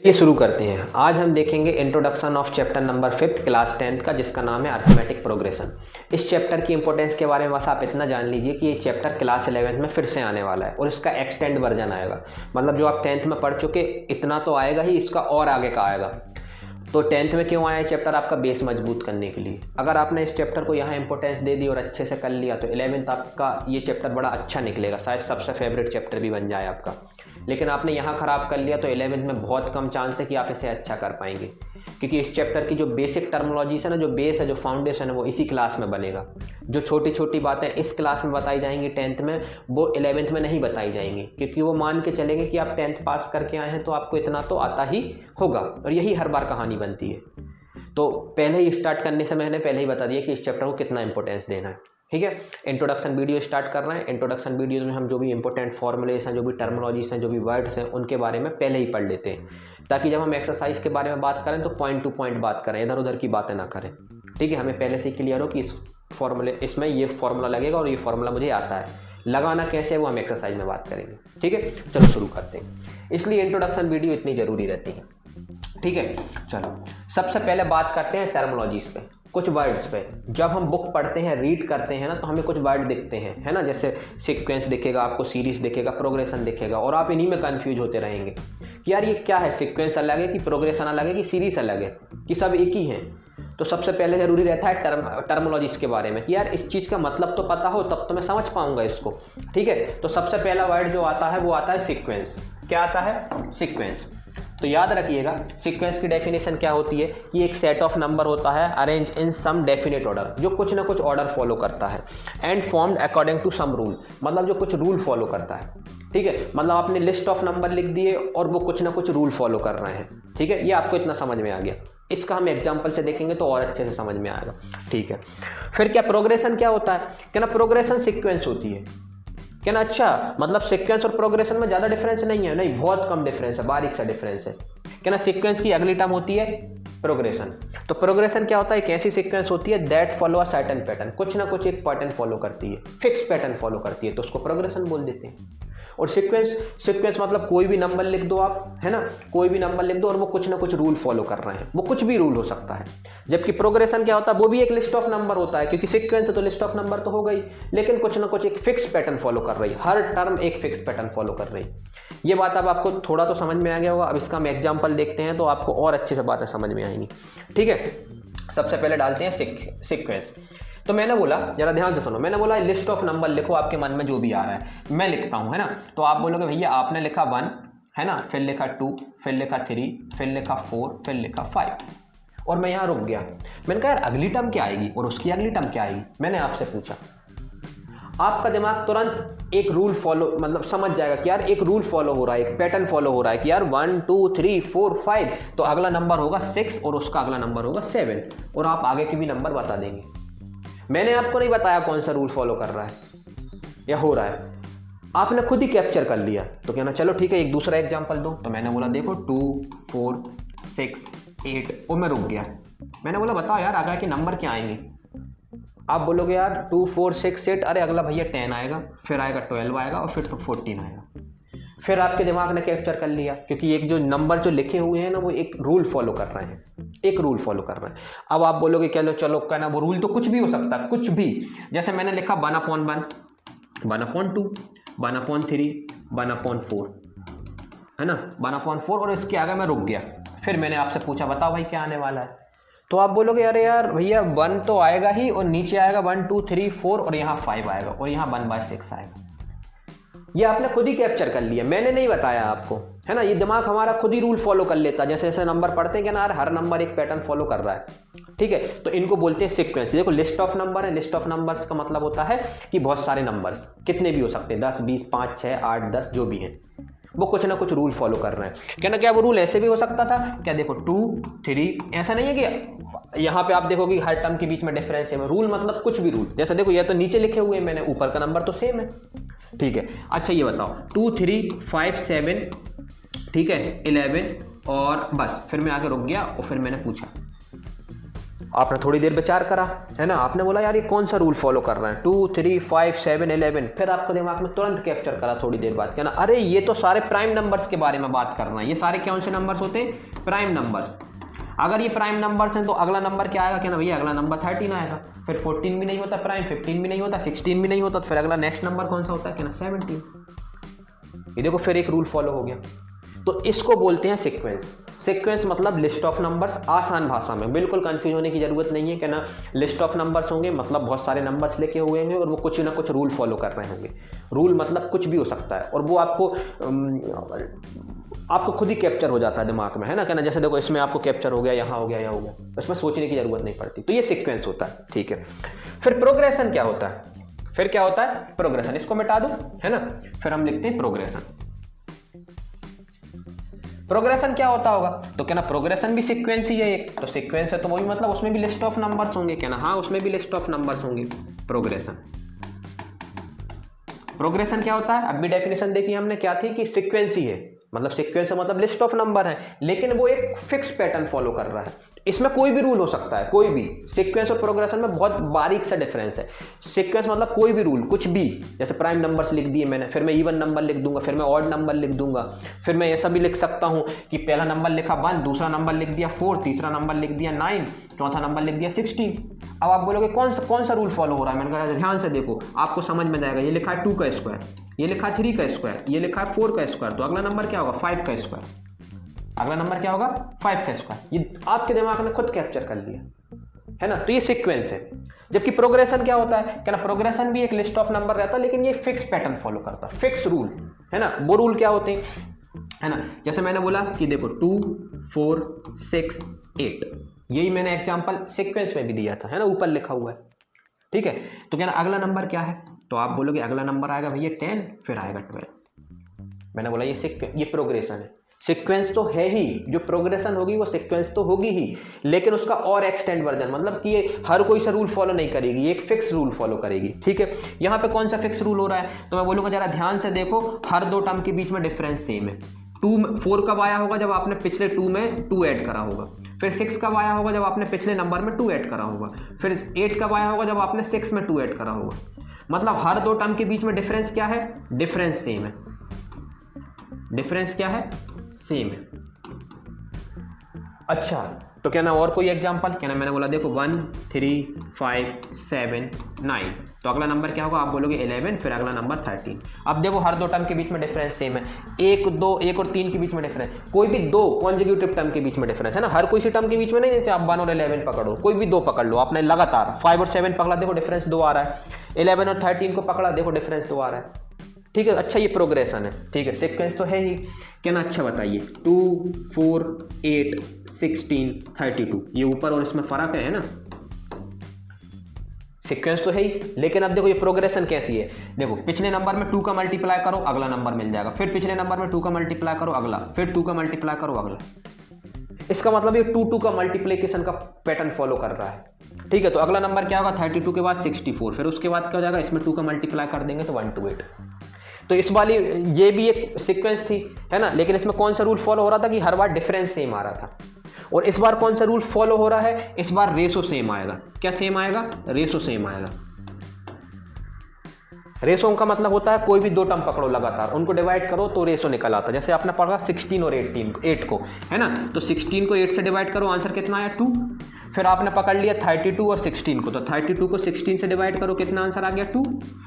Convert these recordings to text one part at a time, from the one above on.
ये शुरू करते हैं। आज हम देखेंगे introduction of chapter number 5 class 10th का, जिसका नाम है अर्थमेटिक प्रोग्रेशन। इस चैप्टर की इंपॉर्टेंस के बारे में बस आप इतना जान लीजिए कि ये चैप्टर क्लास 11th में फिर से आने वाला है और इसका एक्सटेंड वर्जन आएगा। मतलब जो आप 10th में पढ़ चुके इतना तो आएगा ही, इसका और आगे का आएगा। तो 10th में क्यों आया चैप्टर? आपका बेस मजबूत करने के लिए। अगर आपने इस चैप्टर को यहाँ इंपॉर्टेंस दे दी और अच्छे से कर लिया तो 11th आपका ये चैप्टर बड़ा अच्छा निकलेगा, शायद सबसे फेवरेट चैप्टर भी बन जाए आपका। लेकिन आपने यहाँ ख़राब कर लिया तो 11th में बहुत कम चांस है कि आप इसे अच्छा कर पाएंगे, क्योंकि इस चैप्टर की जो बेसिक टर्मिनोलॉजीज है ना, जो बेस है, जो फाउंडेशन है, वो इसी क्लास में बनेगा। जो छोटी छोटी बातें इस क्लास में बताई जाएंगी 10th में, वो 11th में नहीं बताई जाएंगी, क्योंकि वो मान के चलेंगे कि आप 10th पास करके आए हैं तो आपको इतना तो आता ही होगा, और यही हर बार कहानी बनती है। तो पहले ही स्टार्ट करने से मैंने पहले ही बता दिया कि इस चैप्टर को कितना इंपॉर्टेंस देना है। ठीक है, इंट्रोडक्शन वीडियो स्टार्ट कर रहे हैं। इंट्रोडक्शन वीडियो में हम जो भी इंपॉर्टेंट फॉर्मूलेस हैं, जो भी टर्मिनोलॉजीज हैं, जो भी वर्ड्स हैं, उनके बारे में पहले ही पढ़ लेते हैं, ताकि जब हम एक्सरसाइज के बारे में बात करें तो पॉइंट टू पॉइंट बात करें, इधर उधर की बातें ना करें। ठीक है, हमें पहले से क्लियर हो कि इस फॉर्मूले इसमें ये फॉर्मूला लगेगा और ये फॉर्मूला मुझे आता है, लगाना कैसे है वो हम एक्सरसाइज में बात करेंगे। ठीक है, चलो शुरू करते हैं। इसलिए इंट्रोडक्शन वीडियो इतनी ज़रूरी रहती है। ठीक है, चलो सबसे पहले बात करते हैं टर्मिनोलॉजीज पे, कुछ वर्ड्स पे। जब हम बुक पढ़ते हैं, रीड करते हैं ना, तो हमें कुछ वर्ड दिखते हैं, है ना, जैसे सीक्वेंस दिखेगा आपको, सीरीज दिखेगा, प्रोग्रेशन दिखेगा, और आप इन्हीं में कंफ्यूज होते रहेंगे कि यार ये क्या है, सीक्वेंस अलग है कि प्रोग्रेशन अलग है कि सीरीज अलग है कि सब एक ही है। तो सबसे पहले ज़रूरी रहता है टर्मिनोलॉजीज के बारे में कि यार इस चीज़ का मतलब तो पता हो, तब तो मैं समझ पाऊंगा इसको। ठीक है, तो सबसे पहला वर्ड जो आता है वो आता है सीक्वेंस। क्या आता है? सीक्वेंस। तो याद रखिएगा, सीक्वेंस की डेफिनेशन क्या होती है कि एक सेट ऑफ नंबर होता है arrange in some definite order, जो कुछ ना कुछ ऑर्डर फॉलो करता है, and formed according to some rule, मतलब जो कुछ रूल फॉलो करता है। ठीक है, मतलब आपने लिस्ट ऑफ नंबर लिख दिए और वो कुछ ना कुछ रूल फॉलो कर रहे हैं। ठीक है, ये आपको इतना समझ में आ गया। इसका हम एग्जाम्पल से देखेंगे तो और अच्छे से समझ में आएगा। ठीक है, फिर क्या प्रोग्रेशन क्या होता है? क्या ना प्रोग्रेशन सीक्वेंस होती है। क्या ना, अच्छा, मतलब सीक्वेंस और प्रोग्रेशन में ज़्यादा डिफरेंस नहीं है? नहीं, बहुत कम डिफरेंस है, बारीक सा डिफरेंस है। क्या ना, सीक्वेंस की अगली टर्म होती है प्रोग्रेशन। तो प्रोग्रेशन क्या होता है? एक ऐसी सीक्वेंस होती है that follow a certain pattern, कुछ ना कुछ एक पैटर्न फॉलो करती है, फिक्स पैटर्न फॉलो करती है, तो उसको प्रोग्रेशन बोल देते हैं। और सीक्वेंस मतलब कोई भी नंबर लिख दो आप, है ना, कोई भी नंबर लिख दो और वो कुछ ना कुछ रूल फॉलो कर रहे हैं, वो कुछ भी रूल हो सकता है। जबकि प्रोग्रेशन क्या होता है? वो भी एक लिस्ट ऑफ नंबर होता है, क्योंकि सीक्वेंस है तो लिस्ट ऑफ नंबर तो हो गई, लेकिन कुछ ना कुछ एक फिक्स पैटर्न फॉलो कर रही है, हर टर्म एक फिक्स पैटर्न फॉलो कर रही है। ये बात अब आपको थोड़ा तो समझ में आ गया होगा। अब इसका हम एग्जाम्पल देखते हैं तो आपको और अच्छे से बातें समझ में आएंगी। ठीक है, सबसे पहले डालते हैं सीक्वेंस। तो मैंने बोला, जरा ध्यान से सुनो, मैंने बोला लिस्ट ऑफ नंबर लिखो, आपके मन में जो भी आ रहा है मैं लिखता हूँ, है ना। तो आप बोलोगे भैया आपने लिखा 1, है ना, फिर लिखा 2, फिर लिखा 3, फिर लिखा 4, फिर लिखा 5, और मैं यहाँ रुक गया। मैंने कहा यार अगली टर्म क्या आएगी और उसकी अगली टर्म क्या आएगी? मैंने आपसे पूछा। आपका दिमाग तुरंत एक रूल फॉलो, मतलब समझ जाएगा कि यार एक रूल फॉलो हो रहा है, एक पैटर्न फॉलो हो रहा है कि यार 1 2 3 4 5, तो अगला नंबर होगा 6 और उसका अगला नंबर होगा 7, और आप आगे के भी नंबर बता देंगे। मैंने आपको नहीं बताया कौन सा रूल फॉलो कर रहा है या हो रहा है, आपने खुद ही कैप्चर कर लिया। तो कहना चलो ठीक है, एक दूसरा एग्जांपल दो। तो मैंने बोला देखो 2 4 6 8, और मैं रुक गया। मैंने बोला बताओ यार आगे के नंबर क्या आएंगे? आप बोलोगे यार 2 4 6 8, अरे अगला भैया 10 आएगा, फिर आएगा 12 आएगा, और फिर 14 आएगा। फिर आपके दिमाग ने कैप्चर कर लिया, क्योंकि एक जो नंबर जो लिखे हुए हैं ना, वो एक रूल फॉलो कर रहे हैं, एक रूल फॉलो कर रहे हैं। अब आप बोलोगे चलो चलो कहना वो रूल तो कुछ भी हो सकता है, कुछ भी। जैसे मैंने लिखा 1/1, 1/2, 1/3, 1/4, है ना, 1/4, और इसके आगे मैं रुक गया। फिर मैंने आपसे पूछा बताओ भाई क्या आने वाला है? तो आप बोलोगे अरे यार भैया 1 तो आएगा ही, और नीचे आएगा 1 2 3 4, और यहाँ 5 आएगा, और यहाँ 1/6 आएगा। ये आपने खुद ही कैप्चर कर लिया, मैंने नहीं बताया आपको, है ना। ये दिमाग हमारा खुद ही रूल फॉलो कर लेता है। जैसे जैसे नंबर पढ़ते हैं कि ना, हर नंबर एक पैटर्न फॉलो कर रहा है। ठीक है, तो इनको बोलते हैं सीक्वेंस। देखो लिस्ट ऑफ नंबर है, लिस्ट ऑफ नंबर्स का मतलब होता है कि बहुत सारे नंबर्स, कितने भी हो सकते हैं, 10 20 5 6 8 10, जो भी हैं, वो कुछ ना कुछ रूल फॉलो कर रहे हैं। क्या ना, क्या वो रूल ऐसे भी हो सकता था? क्या देखो 2 3, ऐसा नहीं है कि यहाँ पे आप देखोगे हर टर्म के बीच में डिफरेंस है। रूल मतलब कुछ भी रूल, जैसे देखो ये तो नीचे लिखे हुए हैं मैंने, ऊपर का नंबर तो सेम है। ठीक है, अच्छा ये बताओ 2 3 5 7, ठीक है, 11, और बस फिर मैं आगे रुक गया और फिर मैंने पूछा आपने थोड़ी देर विचार करा, है ना, आपने बोला यार ये कौन सा रूल फॉलो कर रहे हैं, 2 3 5 7 11, फिर आपको दिमाग में तुरंत कैप्चर करा थोड़ी देर बाद, क्या ना, अरे ये तो सारे प्राइम नंबर्स के बारे में बात कर रहे हैं, ये सारे कौन से नंबर्स होते हैं, प्राइम नंबर्स। अगर ये प्राइम नंबर्स हैं तो अगला नंबर क्या आएगा, क्या ना भैया, अगला नंबर 13 आएगा, फिर 14 भी नहीं होता प्राइम, 15 भी नहीं होता, 16 भी नहीं होता, तो फिर अगला नेक्स्ट नंबर कौन सा होता है, क्या ना, 17। ये देखो फिर एक रूल फॉलो हो गया। तो इसको बोलते हैं सीक्वेंस। सीक्वेंस मतलब लिस्ट ऑफ नंबर्स, आसान भाषा में, बिल्कुल कंफ्यूज होने की जरूरत नहीं है, क्या ना, लिस्ट ऑफ नंबर्स होंगे मतलब बहुत सारे नंबर्स लेके हुए होंगे और वो कुछ ना कुछ रूल फॉलो कर रहे होंगे। रूल मतलब कुछ भी हो सकता है और वो आपको खुद ही कैप्चर हो जाता है दिमाग में, है ना, क्या ना, जैसे देखो इसमें आपको कैप्चर हो गया, यहाँ हो गया, यहाँ हो गया, इसमें सोचने की जरूरत नहीं पड़ती। तो ये सीक्वेंस होता है, ठीक है। फिर प्रोग्रेशन क्या होता है, फिर क्या होता है प्रोग्रेशन, इसको मिटा दो, है ना, फिर हम लिखते हैं प्रोग्रेशन। प्रोग्रेशन क्या होता होगा, तो क्या ना, प्रोग्रेशन भी सीक्वेंस ही है एक, तो सीक्वेंस है तो वही मतलब उसमें भी लिस्ट ऑफ नंबर्स होंगे, क्या ना, हाँ उसमें भी लिस्ट ऑफ नंबर्स होंगे। प्रोग्रेशन, प्रोग्रेशन क्या होता है, अब भी डेफिनेशन देखी हमने, क्या थी कि सीक्वेंस ही है, मतलब सीक्वेंस मतलब लिस्ट ऑफ नंबर है, लेकिन वो एक फिक्स पैटर्न फॉलो कर रहा है। इसमें कोई भी रूल हो सकता है, कोई भी। सीक्वेंस और प्रोग्रेशन में बहुत बारीक सा डिफरेंस है। सीक्वेंस मतलब कोई भी रूल, कुछ भी, जैसे प्राइम नंबर्स लिख दिए मैंने, फिर मैं इवन नंबर लिख दूंगा, फिर मैं ऑड नंबर लिख दूंगा, फिर मैं ऐसा भी लिख सकता हूं कि पहला नंबर लिखा 1, दूसरा नंबर लिख दिया 4, तीसरा नंबर लिख दिया 9, चौथा नंबर लिख दिया 16। अब आप बोलोगे कौन सा रूल फॉलो हो रहा है, मैंने कहा ध्यान से देखो, आपको समझ में जाएगा। ये लिखा है 2 का स्क्वायर, ये लिखा है 3 का स्क्वायर, ये लिखा है 4 का स्क्वायर, तो अगला नंबर क्या होगा, 5 का स्क्वायर। अगला नंबर क्या होगा, 5 का स्क्वायर। ये आपके दिमाग ने खुद कैप्चर कर लिया, है ना, तो ये सीक्वेंस है। जबकि प्रोग्रेशन क्या होता है, क्या ना, प्रोग्रेशन भी एक लिस्ट ऑफ नंबर रहता है, लेकिन ये फिक्स पैटर्न फॉलो करता है, फिक्स रूल, है ना। वो रूल क्या होते हैं, है ना, जैसे मैंने बोला कि देखो 2 4 6 8, यही मैंने एग्जांपल सीक्वेंस में भी दिया था, है ना, ऊपर लिखा हुआ है, ठीक है। तो क्या ना, अगला नंबर क्या है, तो आप बोलोगे अगला नंबर आएगा भैया 10, फिर आएगा 12। मैंने बोला ये प्रोग्रेशन है। सीक्वेंस तो है ही, जो प्रोग्रेशन होगी वो सीक्वेंस तो होगी ही, लेकिन उसका और एक्सटेंड वर्जन, मतलब कि ये हर कोई सा रूल फॉलो नहीं करेगी, एक फिक्स रूल फॉलो करेगी, ठीक है। यहाँ पे कौन सा फिक्स रूल हो रहा है, तो मैं बोलूँगा जरा ध्यान से देखो, हर दो टर्म के बीच में डिफरेंस सेम है। 4 कब आया होगा, जब आपने पिछले 2 में 2 ऐड करा होगा। फिर 6 कब आया होगा, जब आपने पिछले नंबर में 2 ऐड करा होगा। फिर 8 कब आया होगा, जब आपने 6 में 2 ऐड करा होगा। मतलब हर दो टर्म के बीच में डिफरेंस क्या है, डिफरेंस सेम है। डिफरेंस क्या है, सेम है। अच्छा, तो क्या ना, और कोई एग्जांपल, क्या ना, मैंने बोला देखो 1 3 5 7 9, तो अगला नंबर क्या होगा, आप बोलोगे 11, फिर अगला नंबर 13। अब देखो हर दो टर्म के बीच में डिफरेंस सेम है, 1 और 3 के बीच में डिफरेंस, कोई भी 2 कॉन्जिक्यूटिव टर्म के बीच में डिफरेंस, है ना, हर कोई सी टर्म के बीच में नहीं, जैसे आप 1 और 11 पकड़ो, कोई भी 2 पकड़ लो आपने लगातार, 5 और 7 पकड़ा, देखो डिफरेंस 2 आ रहा है, 11 और 13 को पकड़ा, देखो डिफरेंस 2 आ रहा है, ठीक है। अच्छा, ये प्रोग्रेशन है, ठीक है, सीक्वेंस तो है ही, क्या ना। अच्छा बताइए, 2 4 8 16 32, ये ऊपर और इसमें फर्क है ना, सीक्वेंस तो है ही, लेकिन अब देखो ये प्रोग्रेशन कैसी है, देखो पिछले नंबर में 2 का मल्टीप्लाई करो, अगला नंबर मिल जाएगा, फिर पिछले नंबर में 2 का मल्टीप्लाई करो, अगला, फिर 2 का मल्टीप्लाई करो, अगला। इसका मतलब ये 2 का मल्टीप्लिकेशन का पैटर्न फॉलो कर रहा है, ठीक है। तो अगला नंबर क्या होगा, 32 के बाद 64, फिर उसके बाद क्या हो जाएगा, इसमें 2 का मल्टीप्लाई कर देंगे तो 128। तो इस वाली ये भी एक सीक्वेंस थी, है ना, लेकिन इसमें कौन सा रूल फॉलो हो रहा था कि हर बार डिफरेंस सेम आ रहा था। और इस बार कौन सा रूल फॉलो हो रहा है, इस बार रेशो सेम आएगा। क्या सेम आएगा, रेशो सेम आएगा। रेशो का मतलब होता है कोई भी 2 टर्म पकड़ो लगातार, उनको डिवाइड करो तो रेशो निकल आता है। जैसे आपने पढ़ा 16 और 8 को, है ना, तो 16 को 8 से डिवाइड करो, आंसर कितना आया 2। फिर आपने पकड़ लिया 32 और 16 को, तो 32 को 16 से डिवाइड करो, कितना आंसर आ गया 2।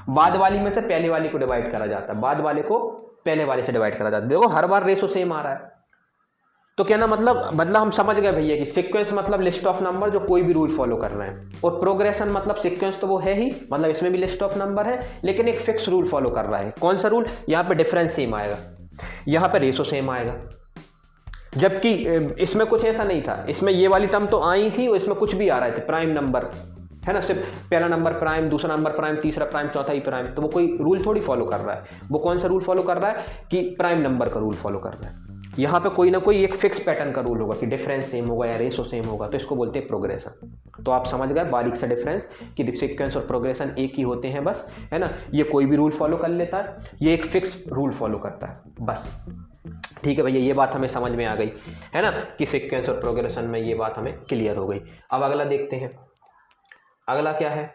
बाद वाली में से पहले वाली को डिवाइड करा जाता है, बाद वाले को पहले वाले से डिवाइड करा जाता है। देखो हर बार रेशो सेम आ रहा है। तो क्या ना, मतलब हम समझ गए भैया कि सीक्वेंस मतलब लिस्ट ऑफ नंबर जो कोई भी रूल फॉलो कर रहे हैं, और प्रोग्रेशन मतलब सीक्वेंस तो वो है ही, मतलब इसमें भी लिस्ट ऑफ नंबर है, लेकिन एक फिक्स रूल फॉलो कर रहा है। कौन सा रूल, यहाँ पे डिफरेंस सेम आएगा, यहाँ पे रेशो सेम आएगा। जबकि इसमें कुछ ऐसा नहीं था, इसमें ये वाली टर्म तो आई थी और इसमें कुछ भी आ रहे थे, प्राइम नंबर, है ना, सिर्फ पहला नंबर प्राइम, दूसरा नंबर प्राइम, तीसरा प्राइम, चौथा ही प्राइम। तो वो कोई रूल थोड़ी फॉलो कर रहा है, वो कौन सा रूल फॉलो कर रहा है कि प्राइम नंबर का रूल फॉलो कर रहा है। यहाँ पे कोई ना कोई एक फिक्स पैटर्न का रूल होगा कि डिफरेंस सेम होगा या रेशो सेम होगा, तो इसको बोलते हैं प्रोग्रेशन। तो आप समझ गए बारीक सा डिफरेंस कि सीक्वेंस और प्रोग्रेशन एक ही होते हैं बस, है ना। ये कोई भी रूल फॉलो कर लेता है, ये एक फिक्स रूल फॉलो करता है बस। ठीक है भैया, ये बात हमें समझ में आ गई है ना कि सीक्वेंस और प्रोग्रेशन में ये बात हमें क्लियर हो गई। अब अगला देखते हैं, अगला क्या है?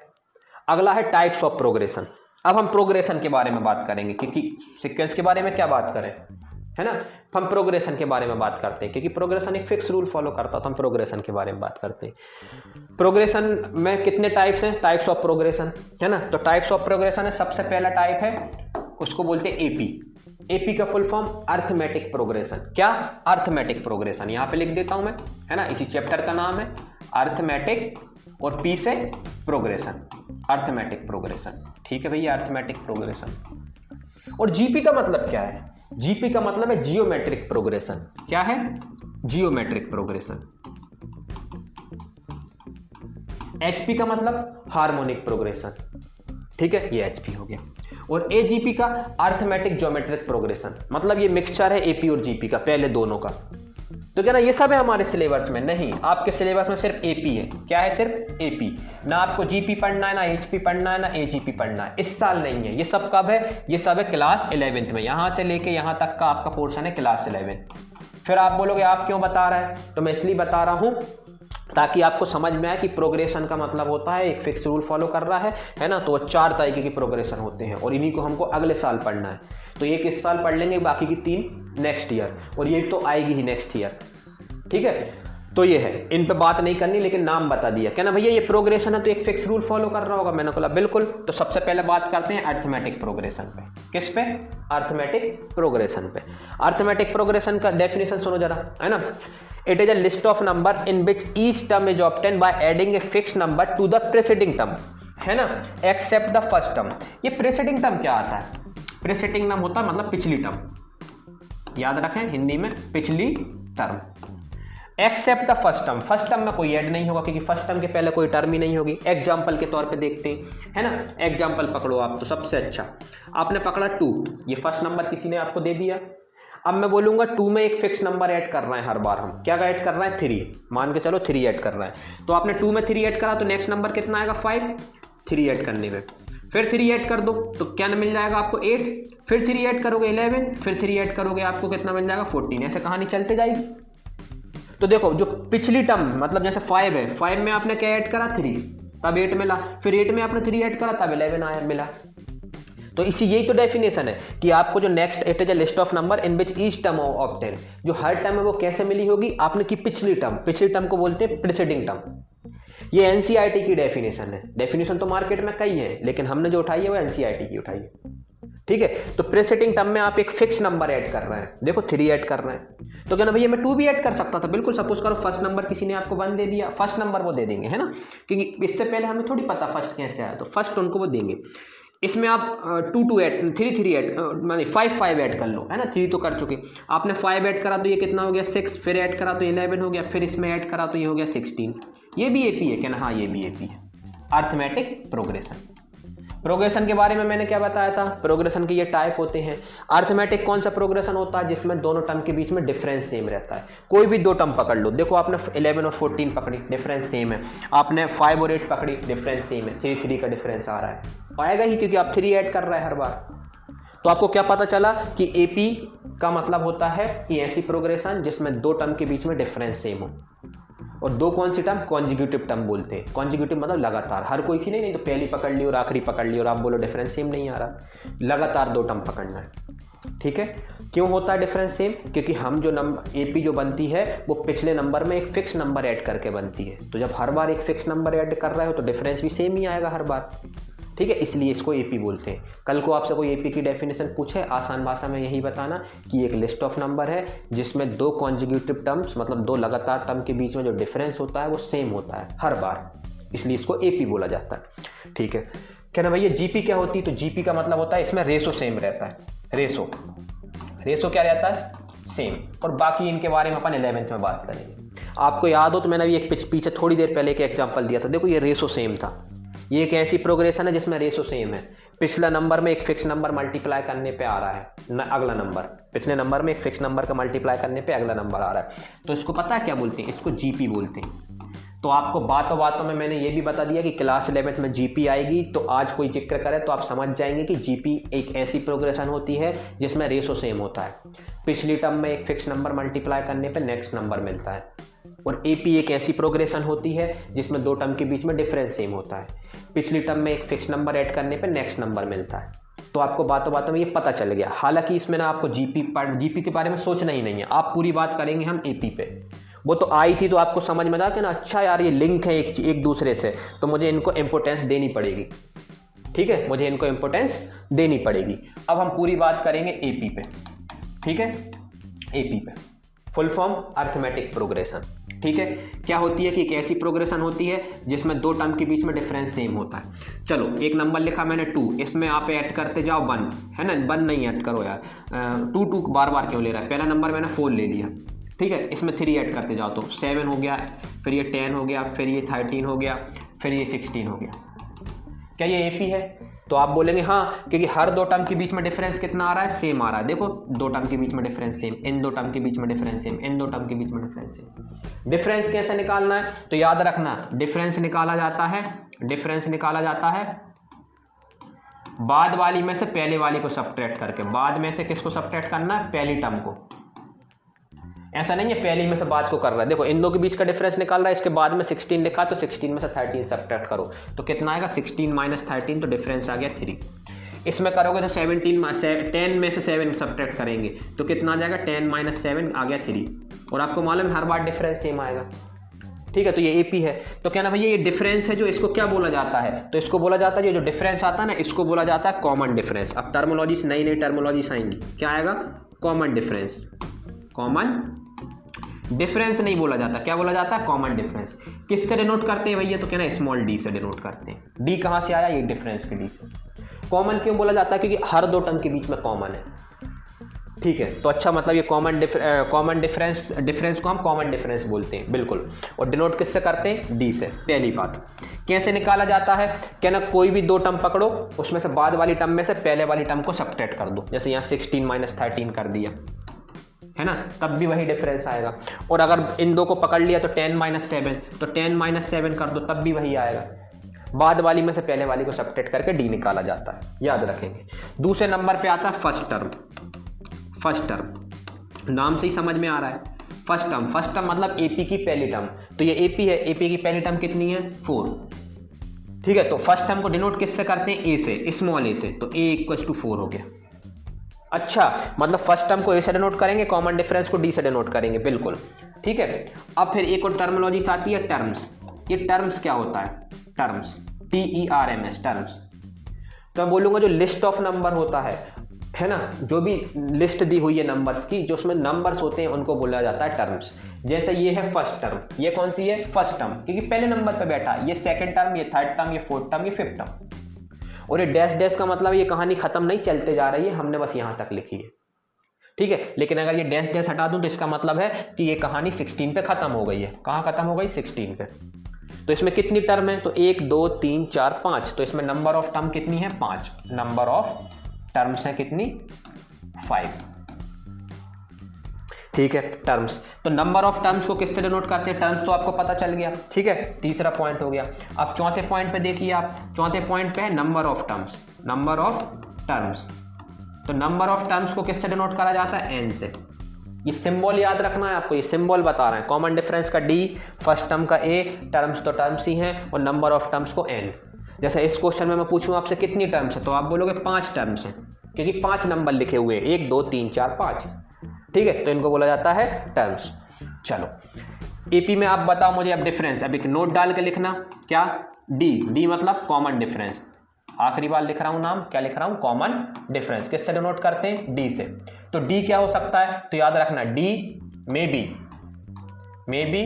अगला है टाइप्स ऑफ प्रोग्रेशन। अब हम प्रोग्रेशन के बारे में बात करेंगे, क्योंकि सीक्वेंस के बारे में क्या बात करें, है ना, हम प्रोग्रेशन के बारे में बात करते हैं, क्योंकि प्रोग्रेशन एक फिक्स रूल फॉलो करता, तो हम प्रोग्रेशन के बारे में बात करते हैं। प्रोग्रेशन में कितने टाइप्स हैं? टाइप्स ऑफ प्रोग्रेशन, है ना। तो टाइप्स ऑफ प्रोग्रेशन है, सबसे पहला टाइप है उसको बोलते हैं एपी। एपी का फुल फॉर्म अर्थमेटिक प्रोग्रेशन। क्या? Arithmetic progression. यहाँ पे लिख देता हूं मैं, है ना, इसी चैप्टर का नाम है अर्थमेटिक, और पी से प्रोग्रेशन, अर्थमेटिक प्रोग्रेशन। ठीक है भैया, अर्थमेटिक प्रोग्रेशन। और जीपी का मतलब क्या है? जीपी का मतलब है जियोमेट्रिक प्रोग्रेशन। क्या है? Geometric progression. एचपी का मतलब हार्मोनिक प्रोग्रेशन। ठीक है, ये एचपी हो गया। और एजीपी का अर्थमेटिक ज्योमेट्रिक प्रोग्रेशन, मतलब ये मिक्सचर है एपी और जीपी का, पहले दोनों का। तो क्या ना ये सब है हमारे सिलेबस में? नहीं, आपके सिलेबस में सिर्फ एपी है। क्या है? सिर्फ एपी। ना आपको जीपी पढ़ना है, ना एचपी पढ़ना है, ना एजीपी पढ़ना है, इस साल नहीं है। ये सब कब है? ये सब है क्लास 11th में। यहां से लेके यहां तक का आपका पोर्शन है क्लास 11। फिर आप बोलोगे आप क्यों बता रहा है? तो मैं इसलिए बता रहा हूं ताकि आपको समझ में आए कि प्रोग्रेशन का मतलब होता है एक फिक्स रूल फॉलो कर रहा है ना। तो 4 तरीके की प्रोग्रेशन होते हैं, और इन्हीं को हमको अगले साल पढ़ना है। तो एक इस साल पढ़ लेंगे, बाकी की 3 नेक्स्ट ईयर, और ये तो आएगी ही नेक्स्ट ईयर। ठीक है, तो ये है, इन पे बात नहीं करनी, लेकिन नाम बता दिया। क्या ना भैया, ये प्रोग्रेशन है तो एक फिक्स रूल फॉलो कर रहा होगा? मैंने बोला बिल्कुल। तो सबसे पहले बात करते हैं अर्थमेटिक प्रोग्रेशन पे। किस पे? अर्थमेटिक प्रोग्रेशन पे। अर्थमेटिक प्रोग्रेशन का डेफिनेशन सुनो जरा, है ना। It is a list of number in which each term is obtained by adding a fixed number to the preceding term, है ना, except the first term। ये preceding term क्या आता है? preceding term होता है मतलब पिछली टर्म, याद रखें हिंदी में पिछली term. Except the first term, first term में कोई ऐड नहीं होगा, क्योंकि फर्स्ट टर्म के पहले कोई टर्म ही नहीं होगी। एग्जाम्पल के तौर पे देखते हैं, है ना। एग्जाम्पल पकड़ो आप, तो सबसे अच्छा आपने पकड़ा 2, ये फर्स्ट नंबर किसी ने आपको दे दिया। अब मैं बोलूंगा 2 में एक फिक्स नंबर ऐड कर रहे हैं हर बार हम। क्या ऐड कर रहे हैं? 3, मान के चलो 3 ऐड कर रहे हैं। तो आपने 2 में 3 ऐड करा, तो नेक्स्ट नंबर कितना आएगा? 5। 3 ऐड करने में फिर 3 ऐड कर दो, तो क्या मिल जाएगा आपको? 8। फिर 3 ऐड करोगे 11, फिर 3 ऐड करोगे आपको कितना मिल जाएगा? 14। ऐसे कहानी चलते जाएगी। तो देखो, जो पिछली टर्म मतलब जैसे 5 है, 5 में आपने क्या ऐड करा? 3, तब 8 मिला। फिर 8 में आपने 3 ऐड करा, तब 11 आया मिला। तो इसी यही तो डेफिनेशन है कि आपको जो next, it is a list of number in which each term obtain, जो हर टर्म है वो कैसे मिली होगी? आपने की पिछली टर्म। पिछली टर्म को बोलते हैं प्रीसीडिंग टर्म। ये एनसीईआरटी की डेफिनेशन है। डेफिनेशन तो मार्केट में कई है, लेकिन हमने जो उठाई है वो एनसीईआरटी की उठाई है। ठीक है, तो प्रीसीडिंग टर्म में आप एक फिक्स नंबर ऐड कर रहे हैं। देखो 3 ऐड कर रहे हैं, तो क्या ना भैया मैं 2 भी ऐड कर सकता था, बिल्कुल। सपोज करो फर्स्ट नंबर किसी ने आपको 1 दे दिया, फर्स्ट नंबर वो दे देंगे, है ना, क्योंकि इससे पहले हमें थोड़ी पता फर्स्ट कैसे आया, तो फर्स्ट उनको वो देंगे। इसमें आप 2 ऐड, 3 ऐड, माने 5 ऐड कर लो, है ना। 3 तो कर चुके, आपने 5 ऐड करा तो ये कितना हो गया? 6। फिर ऐड करा तो 11 हो गया। फिर इसमें ऐड करा तो ये हो गया 16। ये भी एपी है क्या ना? हाँ, ये भी एपी है, अर्थमेटिक प्रोग्रेशन। प्रोग्रेशन के बारे में मैंने क्या बताया था? प्रोग्रेशन के ये टाइप होते हैं। अर्थमेटिक कौन सा प्रोग्रेशन होता है? जिसमें दोनों टर्म के बीच में डिफरेंस सेम रहता है। कोई भी 2 टर्म पकड़ लो, देखो आपने 11 और 14 पकड़ी, डिफरेंस सेम है। आपने 5 और 8 पकड़ी, डिफरेंस सेम है। 3 का डिफरेंस आ रहा है, आएगा ही, क्योंकि आप 3 ऐड कर रहे हैं हर बार। तो आपको क्या पता चला कि एपी का मतलब होता है कि ऐसी प्रोग्रेशन जिसमें 2 टर्म के बीच में डिफरेंस सेम हो। और 2 कौन सी टर्म? कॉन्जिक्यूटिव टर्म बोलते हैं। कॉन्जिक्यूटिव मतलब लगातार, हर कोई की नहीं तो पहली पकड़ ली और आखिरी पकड़ ली और आप बोलो डिफरेंस सेम नहीं आ रहा। लगातार 2 टर्म पकड़ना है। ठीक है, क्यों होता है डिफरेंस सेम? क्योंकि हम जो नंबर एपी जो बनती है वो पिछले नंबर में एक फिक्स नंबर ऐड करके बनती है। तो जब हर बार एक फिक्स नंबर ऐड कर रहे हो तो डिफरेंस भी सेम ही आएगा हर बार। ठीक है, इसलिए इसको एपी बोलते हैं। कल को आपसे कोई एपी की डेफिनेशन पूछे, आसान भाषा में यही बताना कि एक लिस्ट ऑफ नंबर है जिसमें 2 कॉन्जिक्यूटिव टर्म्स मतलब 2 लगातार टर्म के बीच में जो डिफरेंस होता है वो सेम होता है हर बार, इसलिए इसको एपी बोला जाता है। ठीक है, क्या ना भैया जीपी क्या होती है? तो जीपी का मतलब होता है इसमें रेशो सेम रहता है। रेशो क्या रहता है? सेम। और बाकी इनके बारे में अपन 11th में बात करेंगे। आपको याद हो तो मैंने अभी एक पीछे थोड़ी देर पहले एक एग्जाम्पल दिया था। देखो ये रेशो सेम था। ये एक ऐसी प्रोग्रेशन है जिसमें रेशो सेम है। पिछला नंबर में एक फिक्स नंबर मल्टीप्लाई करने पे आ रहा है अगला नंबर, पिछले नंबर में एक फिक्स नंबर का मल्टीप्लाई करने पे अगला नंबर आ रहा है। तो इसको पता है क्या बोलते हैं? इसको जीपी बोलते हैं। तो आपको बातों बातों में मैंने ये भी बता दिया कि क्लास 11th में जीपी आएगी, तो आज कोई जिक्र करे तो आप समझ जाएंगे कि जीपी एक ऐसी प्रोग्रेशन होती है जिसमें रेशो सेम होता है। पिछली टर्म में एक फिक्स नंबर मल्टीप्लाई करने पे नेक्स्ट नंबर मिलता है, और एपी एक ऐसी प्रोग्रेशन होती है जिसमें दो टर्म के बीच में डिफरेंस सेम होता है। पिछली टर्म में एक फिक्स नंबर ऐड करने पे नेक्स्ट नंबर मिलता है। तो आपको बातों बातों में ये पता चल गया। हालांकि इसमें ना आपको जीपी के बारे में सोचना ही नहीं है, आप पूरी बात करेंगे हम एपी पे। वो तो आई थी तो आपको समझ में आ कि ना, अच्छा यार ये लिंक है एक दूसरे से, तो मुझे इनको इंपॉर्टेंस देनी पड़ेगी। ठीक है, मुझे इनको इंपॉर्टेंस देनी पड़ेगी। अब हम पूरी बात करेंगे एपी पे। ठीक है, एपी पे फुल फॉर्म अरिथमेटिक प्रोग्रेशन। ठीक है, क्या होती है कि एक ऐसी प्रोग्रेशन होती है जिसमें दो टर्म के बीच में डिफरेंस सेम होता है। चलो, एक नंबर लिखा मैंने 2, इसमें आप ऐड करते जाओ 1, है ना। 1 नहीं ऐड करो यार, 2 बार बार क्यों ले रहा है। पहला नंबर मैंने 4 ले लिया, ठीक है, इसमें 3 ऐड करते जाओ तो 7 हो गया, फिर ये 10 हो गया, फिर ये 13 हो गया, फिर ये 16 हो गया। क्या ये एपी है? तो आप बोलेंगे हाँ, क्योंकि हर दो टर्म के बीच में डिफरेंस कितना आ रहा है, सेम आ रहा है। देखो, दो टर्म के बीच में डिफरेंस सेम, इन दो टर्म के बीच में डिफरेंस सेम, इन दो टर्म के बीच में डिफरेंस सेम। डिफरेंस कैसे निकालना है, तो याद रखना, डिफरेंस निकाला जाता है बाद वाली में से पहले वाली को सब्ट्रैक्ट करके। बाद में से किसको सब्ट्रैक्ट करना है, पहली टर्म को। ऐसा नहीं है पहले में से बाद को कर रहा है। देखो, इन दो के बीच का डिफरेंस निकाल रहा है, इसके बाद में 16 लिखा, तो 16 में से 13 सब्ट्रैक्ट करो तो कितना आएगा, 16 माइनस 13, तो डिफरेंस आ गया 3। इसमें करोगे तो 10 में से 7 सब्ट्रैक्ट करेंगे तो कितना आ जाएगा, 10 माइनस 7 आ गया 3। और आपको मालूम है हर बार डिफरेंस सेम आएगा। ठीक है, तो ये एपी है। तो क्या ना भैया, ये डिफरेंस है जो, इसको क्या बोला जाता है, तो इसको बोला जाता है, ये जो डिफरेंस आता है ना, इसको बोला जाता है कॉमन डिफरेंस। अब टर्मोलॉजीज, नई टर्मोलॉजीज आएंगी, क्या आएगा, कॉमन डिफरेंस। कॉमन डिफरेंस नहीं बोला जाता, क्या बोला जाता है, कॉमन डिफरेंस। किससे डिनोट करते हैं भैया, तो क्या ना, स्मॉल डी से डिनोट करते हैं। डी कहाँ से आया, ये डिफरेंस के डी से। कॉमन क्यों बोला जाता है, क्योंकि हर दो टर्म के बीच में कॉमन है। ठीक है, तो अच्छा, मतलब ये कॉमन डिफरेंस को हम कॉमन डिफरेंस बोलते हैं, बिल्कुल। और डिनोट किससे करते हैं, डी से। पहली बात, कैसे निकाला जाता है, क्या ना, कोई भी दो टर्म पकड़ो, उसमें से बाद वाली टर्म में से पहले वाली टर्म को सब्ट्रैक्ट कर दो। जैसे यहाँ 16 माइनस 13 कर दिया, है ना, तब भी वही डिफरेंस आएगा। और अगर इन दो को पकड़ लिया तो 10 माइनस 7, तो 10 माइनस 7 कर दो, तब भी वही आएगा। बाद वाली में से पहले वाली को सब्ट्रैक्ट करके डी निकाला जाता है, याद रखेंगे। दूसरे नंबर पे आता है फर्स्ट टर्म। फर्स्ट टर्म नाम से ही समझ में आ रहा है, फर्स्ट टर्म मतलब एपी की पहली टर्म। तो ये एपी है, एपी की पहली टर्म कितनी है, 4। ठीक है, तो फर्स्ट टर्म को डिनोट किससे करते हैं, ए से, स्मॉल ए से, तो ए इक्वल्स टू 4 हो गया। अच्छा, मतलब फर्स्ट टर्म को ए से डिनोट करेंगे, कॉमन डिफरेंस को डी से डिनोट करेंगे, बिल्कुल। ठीक है, अब फिर एक और टर्मिनोलॉजी आती है, टर्म्स। ये टर्म्स क्या होता है, टर्म्स, TERMS, टर्म्स। तो मैं बोलूंगा जो लिस्ट ऑफ नंबर होता है ना, जो भी लिस्ट दी हुई है नंबर्स की, जो उसमें नंबर्स होते हैं उनको बोला जाता है टर्म्स। जैसे ये है फर्स्ट टर्म, ये कौन सी है, फर्स्ट टर्म, क्योंकि पहले नंबर पे बैठा। ये सेकंड टर्म, ये थर्ड टर्म, ये फोर्थ टर्म, ये फिफ्थ टर्म। और ये डैश डैश का मतलब ये कहानी खत्म नहीं, चलते जा रही है, हमने बस यहां तक लिखी है। ठीक है, लेकिन अगर ये डैश डैश हटा दूं तो इसका मतलब है कि ये कहानी 16 पे खत्म हो गई है। कहां खत्म हो गई, 16 पे। तो इसमें कितनी टर्म है, तो 1 2 3 4 5। तो इसमें नंबर ऑफ टर्म कितनी है, 5। नंबर ऑफ टर्म्स है कितनी, 5। ठीक है, टर्म्स। तो नंबर ऑफ टर्म्स को किससे डिनोट करते हैं, टर्म्स तो आपको पता चल गया। ठीक है, तीसरा पॉइंट हो गया। अब चौथे पॉइंट पे देखिए आप, चौथे पॉइंट पे है number of terms. Number of terms, तो नंबर ऑफ टर्म्स को किससे डिनोट करा जाता है, एन से। ये सिंबल याद रखना है आपको, ये सिंबल बता रहे हैं। कॉमन डिफरेंस का डी, फर्स्ट टर्म का ए, टर्म्स तो टर्म्स ही हैं, और नंबर ऑफ टर्म्स को एन। जैसे इस क्वेश्चन में मैं पूछूं आपसे कितनी टर्म्स है, तो आप बोलोगे 5 टर्म्स हैं, क्योंकि 5 नंबर लिखे हुए हैं, 1 2 3 4 5। ठीक है, तो इनको बोला जाता है टर्म्स। चलो, एपी में आप बताओ मुझे अब डिफरेंस। अब एक नोट डाल के लिखना, क्या, डी मतलब कॉमन डिफरेंस। आखिरी बार लिख रहा हूं नाम, क्या लिख रहा हूं, कॉमन डिफरेंस। किससे डिनोट करते हैं, डी से। तो डी क्या हो सकता है, तो याद रखना, डी में बी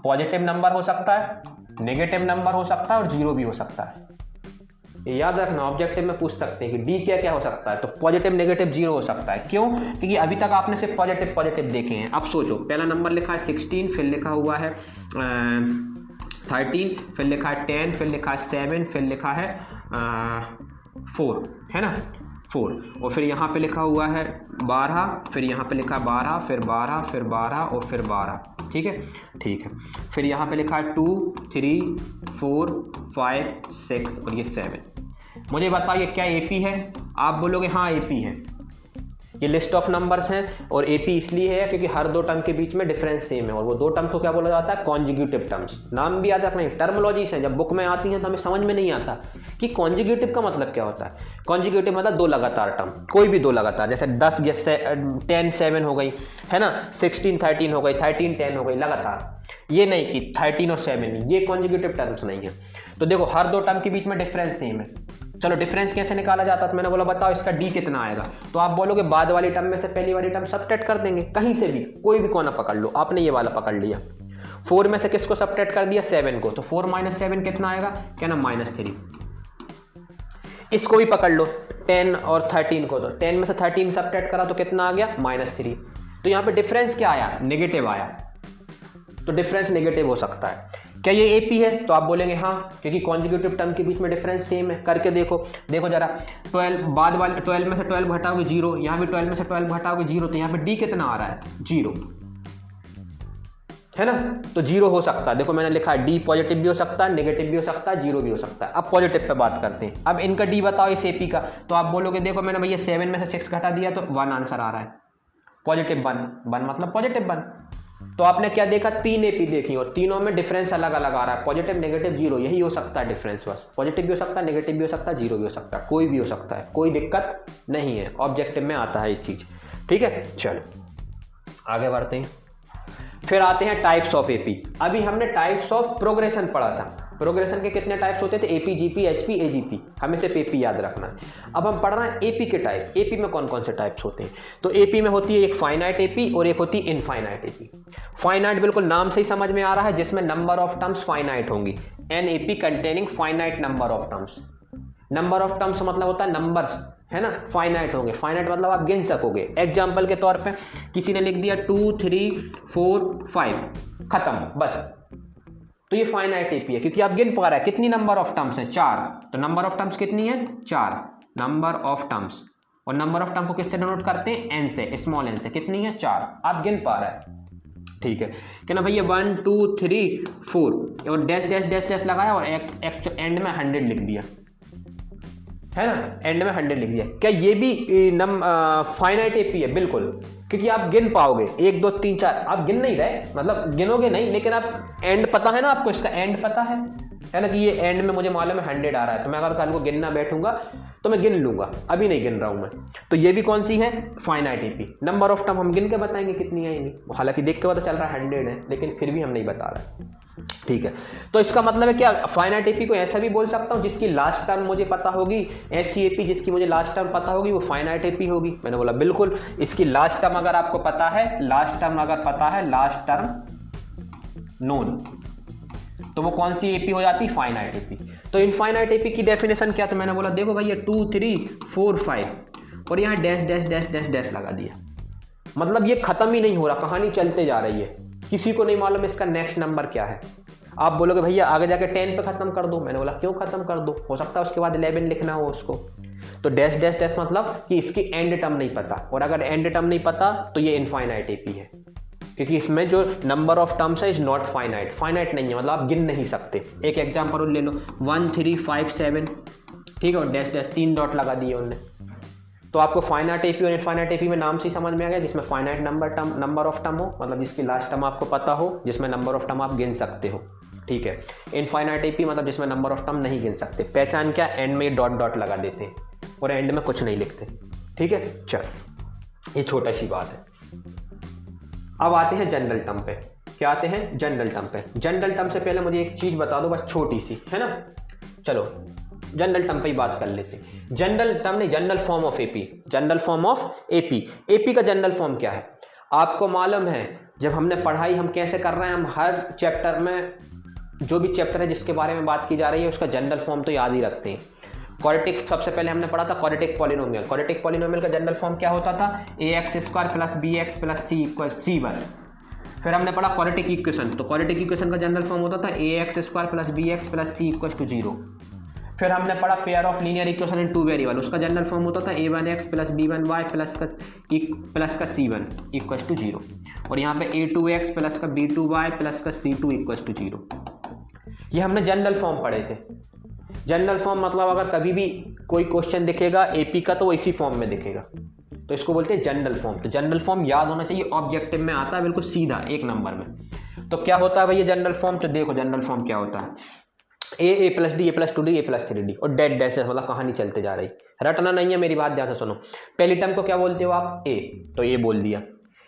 पॉजिटिव नंबर हो सकता है, नेगेटिव नंबर हो सकता है, और जीरो भी हो सकता है। ये याद रखना, ऑब्जेक्टिव में पूछ सकते हैं कि डी क्या क्या हो सकता है, तो पॉजिटिव नेगेटिव जीरो हो सकता है। क्यों, क्योंकि अभी तक आपने सिर्फ पॉजिटिव देखे हैं। अब सोचो, पहला नंबर लिखा है 16, फिर लिखा हुआ है 13, फिर लिखा है 10, फिर लिखा है 7, फिर लिखा है 4, है ना। 4 और फिर यहाँ पे लिखा हुआ है 12, फिर यहाँ पे लिखा 12, फिर 12, फिर 12 और फिर 12। ठीक है, ठीक है। फिर यहाँ पे लिखा है 2, 3, 4, 5, 6 और ये 7। मुझे बताइए क्या एपी है? आप बोलोगे हाँ एपी है। ये लिस्ट ऑफ नंबर्स हैं और एपी इसलिए है क्योंकि हर दो टर्म के बीच में डिफरेंस सेम है, और वो दो टर्म को क्या बोला जाता है? Consecutive terms. नाम भी याद रखना है, टर्मोलॉजीज हैं, जब बुक में आती हैं तो हमें समझ में नहीं आता कि कॉन्जिक्यूटिव का मतलब क्या होता है। कॉन्जिक्यूटिव मतलब दो लगातार टर्म, कोई भी दो लगातार, जैसे 10 10 7 हो गई है ना, 16 13 हो गई, 13 10 हो गई लगातार। ये नहीं कि 13 और 7 नहीं, ये कॉन्जिक्यूटिव टर्म्स नहीं है। तो देखो हर दो टर्म के बीच में डिफरेंस सेम है। चलो डिफरेंस कैसे निकाला जाता है? तो मैंने बोला बताओ इसका डी कितना आएगा। तो आप बोलोगे बाद वाली टर्म में से पहली वाली टर्म सबट्रैक्ट कर देंगे, कहीं से भी कोई भी कोना पकड़ लो। आपने ये वाला पकड़ लिया, 4 में से किसको सबट्रैक्ट कर दिया? 7 को, तो 4 - 7 कितना आएगा? क्या ना -3। इसको भी पकड़ लो 10 और 13 को, तो 10 में से 13 सबट्रैक्ट करा तो कितना आ गया? -3। तो यहाँ पे डिफरेंस क्या आया? नेगेटिव आया। तो डिफरेंस नेगेटिव हो सकता है। क्या ये एपी है? तो आप बोलेंगे हाँ, क्योंकि कॉन्जिक्यूटिव टर्म के बीच में डिफरेंस सेम है। करके देखो, देखो जरा 12 बाद वाले 12 में से 12 घटाओगे 0, यहाँ भी 12 में से 12 घटाओगे 0, तो यहाँ पे डी कितना आ रहा है? 0 है ना। तो 0 हो सकता है। देखो मैंने लिखा है डी पॉजिटिव भी हो सकता है, नेगेटिव भी हो सकता है, 0 भी हो सकता है। अब पॉजिटिव पे बात करते हैं। अब इनका डी बताओ इस एपी का। तो आप बोलोगे देखो मैंने भैया 7 में से 6 घटा दिया तो 1 आंसर आ रहा है, पॉजिटिव 1 मतलब पॉजिटिव 1। तो आपने क्या देखा? 3 एपी देखी और तीनों में डिफरेंस अलग अलग आ रहा है, पॉजिटिव नेगेटिव 0। यही हो सकता है डिफरेंस, बस पॉजिटिव भी हो सकता है, नेगेटिव भी हो सकता है, 0 भी हो सकता है, कोई भी हो सकता है, कोई दिक्कत नहीं है। ऑब्जेक्टिव में आता है इस चीज। ठीक है, चलो आगे बढ़ते हैं। फिर आते हैं टाइप्स ऑफ एपी। अभी हमने टाइप्स ऑफ प्रोग्रेशन पढ़ा था। प्रोग्रेशन के कितने टाइप्स होते थे? AP, GP, HP, AGP. हमें सिर्फ एपी याद रखना है। अब हम पढ़ रहे हैं एपी के टाइप। एपी में कौन कौन से टाइप्स होते हैं? तो एपी में होती है एक फाइनाइट एपी और एक होती है इनफाइनाइट एपी। फाइनाइट बिल्कुल नाम से ही समझ में आ रहा है, जिसमें नंबर ऑफ टर्म्स फाइनाइट होंगी। An AP containing finite number of terms. Number of terms मतलब होता है नंबर्स, है ना, फाइनाइट होंगे। फाइनाइट मतलब आप गिन सकोगे। एग्जाम्पल के तौर पे किसी ने लिख दिया 2 3 4 5, खत्म, बस। तो ये फाइनाइट एपी है क्योंकि आप गिन पा रहे हैं। कितनी नंबर ऑफ टर्म्स है? 4। तो नंबर ऑफ टर्म्स कितनी है? 4 नंबर ऑफ टर्म्स। और नंबर ऑफ टर्म को किससे डिनोट करते हैं? एन से, स्मॉल एन से। कितनी है? 4। आप गिन पा रहे हैं, ठीक है। क्या ना भैया 1 2 3 4 और डैश डैश डैश डैश लगाया और एंड में 100 लिख दिया, है ना, एंड में 100 लिख दिया। क्या ये भी फाइनाइट एपी है? बिल्कुल, क्योंकि आप गिन पाओगे 1 2 3 4। आप गिन नहीं रहे, मतलब गिनोगे नहीं, लेकिन आप एंड पता है ना, आपको इसका एंड पता है ना, कि ये एंड में मुझे मालूम है 100 आ रहा है, तो मैं अगर कल को गिनना बैठूंगा तो मैं गिन लूंगा। अभी नहीं गिन रहा हूं मैं। तो ये भी कौन सी है? Finite AP. Number of term हम गिन के बताएंगे कितनी आएंगी, हालांकि देख के पता चल रहा है 100 है, लेकिन फिर भी हम नहीं बता रहे, ठीक है। तो इसका मतलब है क्या? फाइनाइट एपी को ऐसा भी बोल सकता हूं जिसकी लास्ट टर्म मुझे पता होगी। ऐसी एपी जिसकी मुझे लास्ट टर्म पता होगी वो फाइनाइट एपी होगी। मैंने बोला बिल्कुल, इसकी लास्ट टर्म अगर आपको पता है, लास्ट टर्म अगर पता है, लास्ट टर्म नोन, तो वो कौन सी एपी हो जाती? Finite AP. तो इनफाइनाइट एपी की डेफिनेशन क्या? तो मैंने बोला देखो भैया 2 3 4 5 और यहाँ dash dash dash dash dash लगा दिया, मतलब ये खत्म ही नहीं हो रहा, कहानी चलते जा रही है, किसी को नहीं मालूम इसका नेक्स्ट नंबर क्या है। आप बोलोगे भैया आगे जाके 10 पे खत्म कर दो। मैंने बोला क्यों खत्म कर दो? हो सकता है उसके बाद 11 लिखना हो उसको। तो डैश डैश डैश मतलब कि इसकी एंड टर्म नहीं पता, और अगर एंड टर्म नहीं पता तो ये इनफाइनाइट एपी है, क्योंकि इसमें जो नंबर ऑफ टर्म्स है इज नॉट फाइनाइट। फाइनाइट नहीं है, मतलब आप गिन नहीं सकते। एक एग्जाम्पल ले लो 1 3 5 7, ठीक है, और डैश डैश 3 डॉट लगा दिए उन्होंने। तो आपको फाइनाइट एपी और इनफाइनाइट एपी में नाम से समझ में आ गया, जिसमें फाइनाइट नंबर ऑफ टर्म हो, मतलब जिसकी लास्ट टर्म आपको पता हो, जिसमें नंबर ऑफ टर्म आप गिन सकते हो, ठीक है। इनफाइनाइट एपी मतलब जिसमें नंबर ऑफ टर्म नहीं गिन सकते। पहचान क्या? एंड में डॉट डॉट लगा देते हैं और एंड में कुछ नहीं लिखते, ठीक है। चल, ये छोटा सी बात है। अब आते हैं जनरल टर्म पे। क्या आते हैं? जनरल टर्म पे। जनरल टर्म से पहले मुझे एक चीज बता दो, बस छोटी सी, है ना। चलो जनरल टर्म पे ही बात कर लेते हैं। जनरल टर्म नहीं, general form of AP. General form of AP. AP का जनरल फॉर्म क्या है? आपको मालूम है, जब हमने पढ़ाई हम कैसे कर रहे हैं, हम हर चैप्टर में जो भी चैप्टर है जिसके बारे में बात की जा रही है उसका जनरल फॉर्म तो याद ही रखते हैं। क्वाड्रेटिक सबसे पहले हमने पढ़ा था क्वाड्रेटिक पॉलिनोमियल। क्वाड्रेटिक पॉलिनोमियल का जनरल फॉर्म क्या होता था? ax² + bx + c बस। फिर हमने पढ़ा क्वाड्रेटिक इक्वेशन। तो क्वाड्रेटिक इक्वेशन का जनरल फॉर्म होता था ax² + bx + c = 0। फिर हमने पढ़ा pair of linear equation in two variable, उसका जनरल फॉर्म होता था a1x प्लस b1y प्लस का c1 इक्वल टू 0, और यहाँ पे a2x प्लस का b2y प्लस का c2 इक्वल टू 0। ये हमने जनरल फॉर्म पढ़े थे। जनरल फॉर्म मतलब अगर कभी भी कोई क्वेश्चन दिखेगा एपी का तो वो इसी फॉर्म में दिखेगा, तो इसको बोलते हैं जनरल फॉर्म। तो जनरल फॉर्म याद होना चाहिए, ऑब्जेक्टिव में आता है बिल्कुल सीधा एक नंबर में। तो क्या होता है भैया जनरल फॉर्म, तो देखो जनरल फॉर्म क्या होता है, ए प्लस डी, ए प्लस 2d, ए प्लस 3d, और डेट डैश मतलब कहानी चलते जा रही, रटना नहीं है, मेरी बात ध्यान से सुनो। पहली टर्म को क्या बोलते हो आप, ए, तो ये बोल दिया।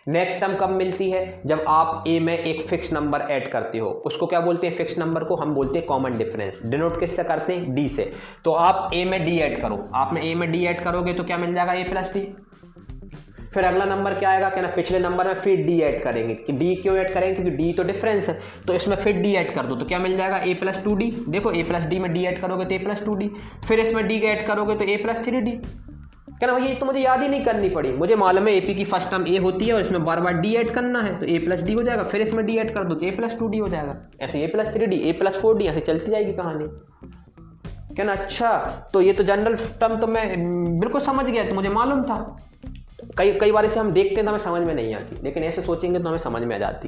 नेक्स्ट टर्म कब मिलती है, जब आप ए में एक फिक्स नंबर ऐड करते हो, उसको क्या बोलते हैं, फिक्स नंबर को हम बोलते हैं कॉमन डिफरेंस। डिनोट किससे करते हैं, डी से। तो आप ए में डी ऐड करो, आपने ए में डी ऐड करोगे तो क्या मिल जाएगा, ए प्लस डी। फिर अगला नंबर क्या आएगा, क्या ना पिछले नंबर में फिर डी ऐड करेंगे, कि डी क्यों ऐड करेंगे, क्योंकि डी तो डिफरेंस है, तो इसमें फिर डी ऐड कर दो, तो क्या मिल जाएगा, ए प्लस 2d। देखो ए प्लस डी में डी ऐड करोगे तो ए प्लस 2d, फिर इसमें डी ऐड करोगे तो ए प्लस 3d। क्या ना भैया, ये तो मुझे याद ही नहीं करनी पड़ी, मुझे मालूम है एपी की फर्स्ट टर्म ए होती है और इसमें बार बार डी ऐड करना है, तो ए प्लस डी हो जाएगा, फिर इसमें डी ऐड कर दो तो ए प्लस 2d हो जाएगा, ऐसे ए प्लस 3d, ए प्लस 4d, ऐसे चलती जाएगी कहानी। क्या ना, अच्छा तो ये तो जनरल टर्म तो मैं बिल्कुल समझ गया, तो मुझे मालूम था। कई बार इसे हम देखते हैं तो हमें समझ में नहीं आती, लेकिन ऐसे सोचेंगे तो हमें समझ में आ जाती।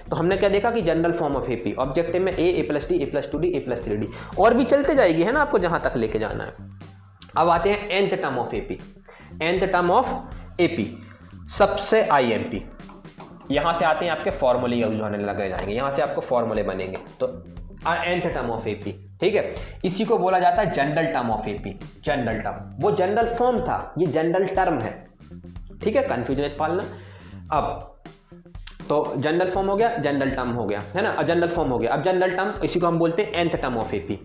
तो हमने क्या देखा कि general form of AP, objective में ए प्लस डी, ए प्लस 2d, ए प्लस 3d, और भी चलते जाएगी है ना, आपको जहां तक लेके जाना है। अब आते हैं nth term of AP. nth term of AP सबसे आईएमपी, यहां से आते हैं आपके फॉर्मूले यूज होने लगे जाएंगे, यहां से आपको फॉर्मूले बनेंगे। तो nth टर्म ऑफ एपी, ठीक है, इसी को बोला जाता है general term of AP. General term, वो जनरल फॉर्म था, ये जनरल टर्म है, ठीक है, कंफ्यूजन मत पालना। अब तो जनरल फॉर्म हो गया, जनरल टर्म हो गया, है ना, जनरल फॉर्म हो गया। अब जनरल टर्म, इसी को हम बोलते हैं nth टर्म ऑफ एपी,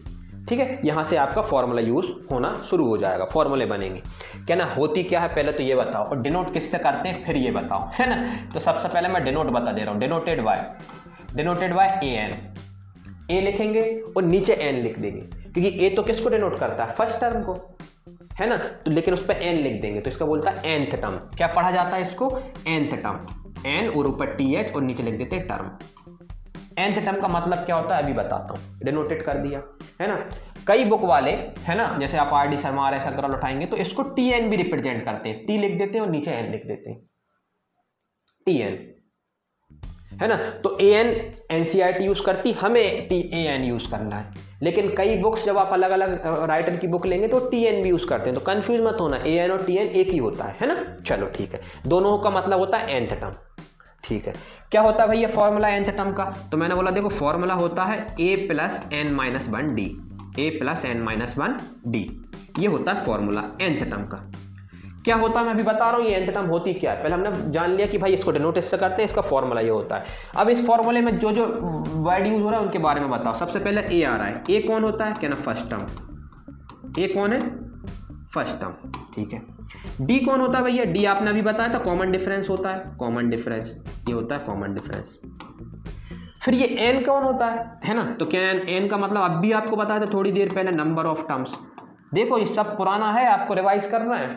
ठीक है। यहां से आपका फॉर्मूला यूज होना शुरू हो जाएगा, फॉर्मूले बनेंगे। क्या ना, होती क्या है पहले तो ये बताओ, और डिनोट किससे करते हैं फिर ये बताओ, है ना। तो सबसे पहले मैं डिनोट बता दे रहा हूं, डिनोटेड बाय an, ए लिखेंगे और नीचे n लिख देंगे, क्योंकि ए तो किसको डिनोट करता है, फर्स्ट टर्म को, है ना, तो लेकिन उस पर n लिख देंगे, तो इसका बोलता है nth टर्म। क्या पढ़ा जाता है इसको, nth टर्म, n और ऊपर th और नीचे लिख देते हैं टर्म। nth टर्म का मतलब क्या होता है अभी बताता हूँ, डिनोटेड कर दिया, है ना। कई बुक वाले, है ना, जैसे आप R D Sharma R S Agarwal उठाएंगे तो इसको tn भी रिप्रेजेंट करते हैं, t लिख देते हैं और नीचे n लिख देते हैं, tn, है ना। तो an एनसीईआरटी यूज करती, हमें an यूज करना है, लेकिन कई बुक्स जब आप अलग अलग राइटर की बुक लेंगे तो tn भी यूज करते हैं, तो कंफ्यूज मत होना, an और tn एक ही होता है ना। चलो ठीक है, दोनों का मतलब होता है nth टर्म, ठीक है। क्या होता है भैया फॉर्मूला nth टर्म का, तो मैंने बोला देखो फॉर्मूला होता है a plus n minus 1d, a plus n minus 1d, ये होता है फॉर्मूला nth टर्म का। क्या होता है मैं अभी बता रहा हूँ, ये nth टर्म होती क्या है, पहले हमने जान लिया कि भाई इसको डिनोट इससे करते हैं, इसका फॉर्मूला ये होता है। अब इस फॉर्मूले में जो जो वर्ड यूज हो रहा है उनके बारे में बताओ। सबसे पहले ए आ रहा है, ए कौन होता है, क्या ना फर्स्ट टर्म, ए कौन है, फर्स्ट टर्म, ठीक है। डी कौन होता है भैया, डी आपने अभी बताया था कॉमन डिफरेंस होता है, कॉमन डिफरेंस, ये होता है कॉमन डिफरेंस। फिर ये एन कौन होता है ना, तो क्या एन का मतलब अब भी आपको बताया था थोड़ी देर पहले, नंबर ऑफ टर्म्स। देखो ये सब पुराना है, आपको रिवाइज करना है,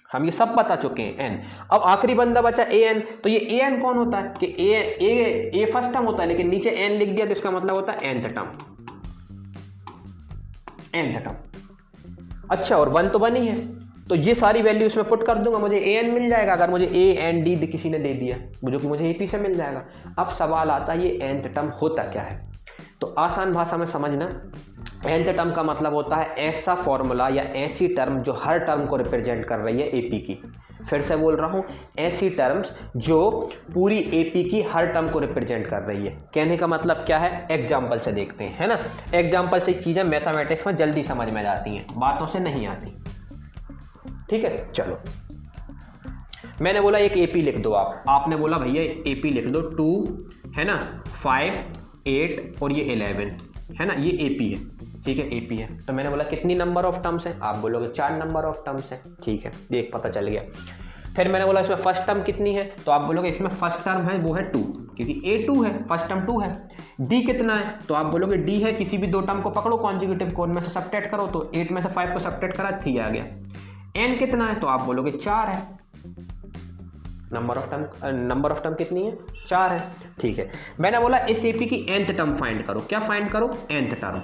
हम ये सब बता चुके हैं एन। अब आखिरी बंदा बचा ए एन, तो ये ए एन कौन होता है कि ए फर्स्ट टर्म होता है, लेकिन नीचे एन लिख दिया तो इसका मतलब होता है nth टर्म, nth टर्म। अच्छा, और 1 तो 1 ही है, तो ये सारी वैल्यू इसमें पुट कर दूंगा, मुझे ए एन मिल जाएगा। अगर मुझे ए एन डी किसी ने दे दिया, जो कि मुझे एपी से मिल जाएगा। अब सवाल आता है ये nth टर्म होता क्या है, तो आसान भाषा में समझना, nth टर्म का मतलब होता है ऐसा फॉर्मूला या ऐसी टर्म जो हर टर्म को रिप्रेजेंट कर रही है एपी की। फिर से बोल रहा हूं, ऐसी टर्म्स जो पूरी एपी की हर टर्म को रिप्रेजेंट कर रही है। कहने का मतलब क्या है, एग्जाम्पल से देखते हैं, है ना। एग्जाम्पल से चीजें मैथमेटिक्स में जल्दी समझ में जाती हैं, बातों से नहीं आती, ठीक है। चलो, मैंने बोला एक एपी लिख दो, आपने बोला भैया एपी लिख दो 2, है ना, 5, 8 और ये 11, है ना, ये एपी है, ठीक है, एपी है। तो मैंने बोला कितनी नंबर ऑफ टर्म्स हैं, आप बोलोगे 4 नंबर ऑफ टर्म्स हैं, ठीक है, देख पता चल गया। फिर मैंने बोला इसमें फर्स्ट टर्म कितनी है, तो आप बोलोगे इसमें फर्स्ट टर्म है वो है 2, क्योंकि a2 है, फर्स्ट टर्म 2 है। d कितना है, तो आप बोलोगे d है, किसी भी दो टर्म को पकड़ो कॉन्जिक्यूटिव कोड में से सबट्रैक्ट करो, तो 8 में से 5 को सबट्रैक्ट करा 3 आ गया। n कितना है, तो आप बोलोगे 4 है, नंबर ऑफ टर्म कितनी है, 4 है, ठीक है। मैंने बोला इस एपी की nth टर्म फाइंड करो, क्या फाइंड करो, nth टर्म।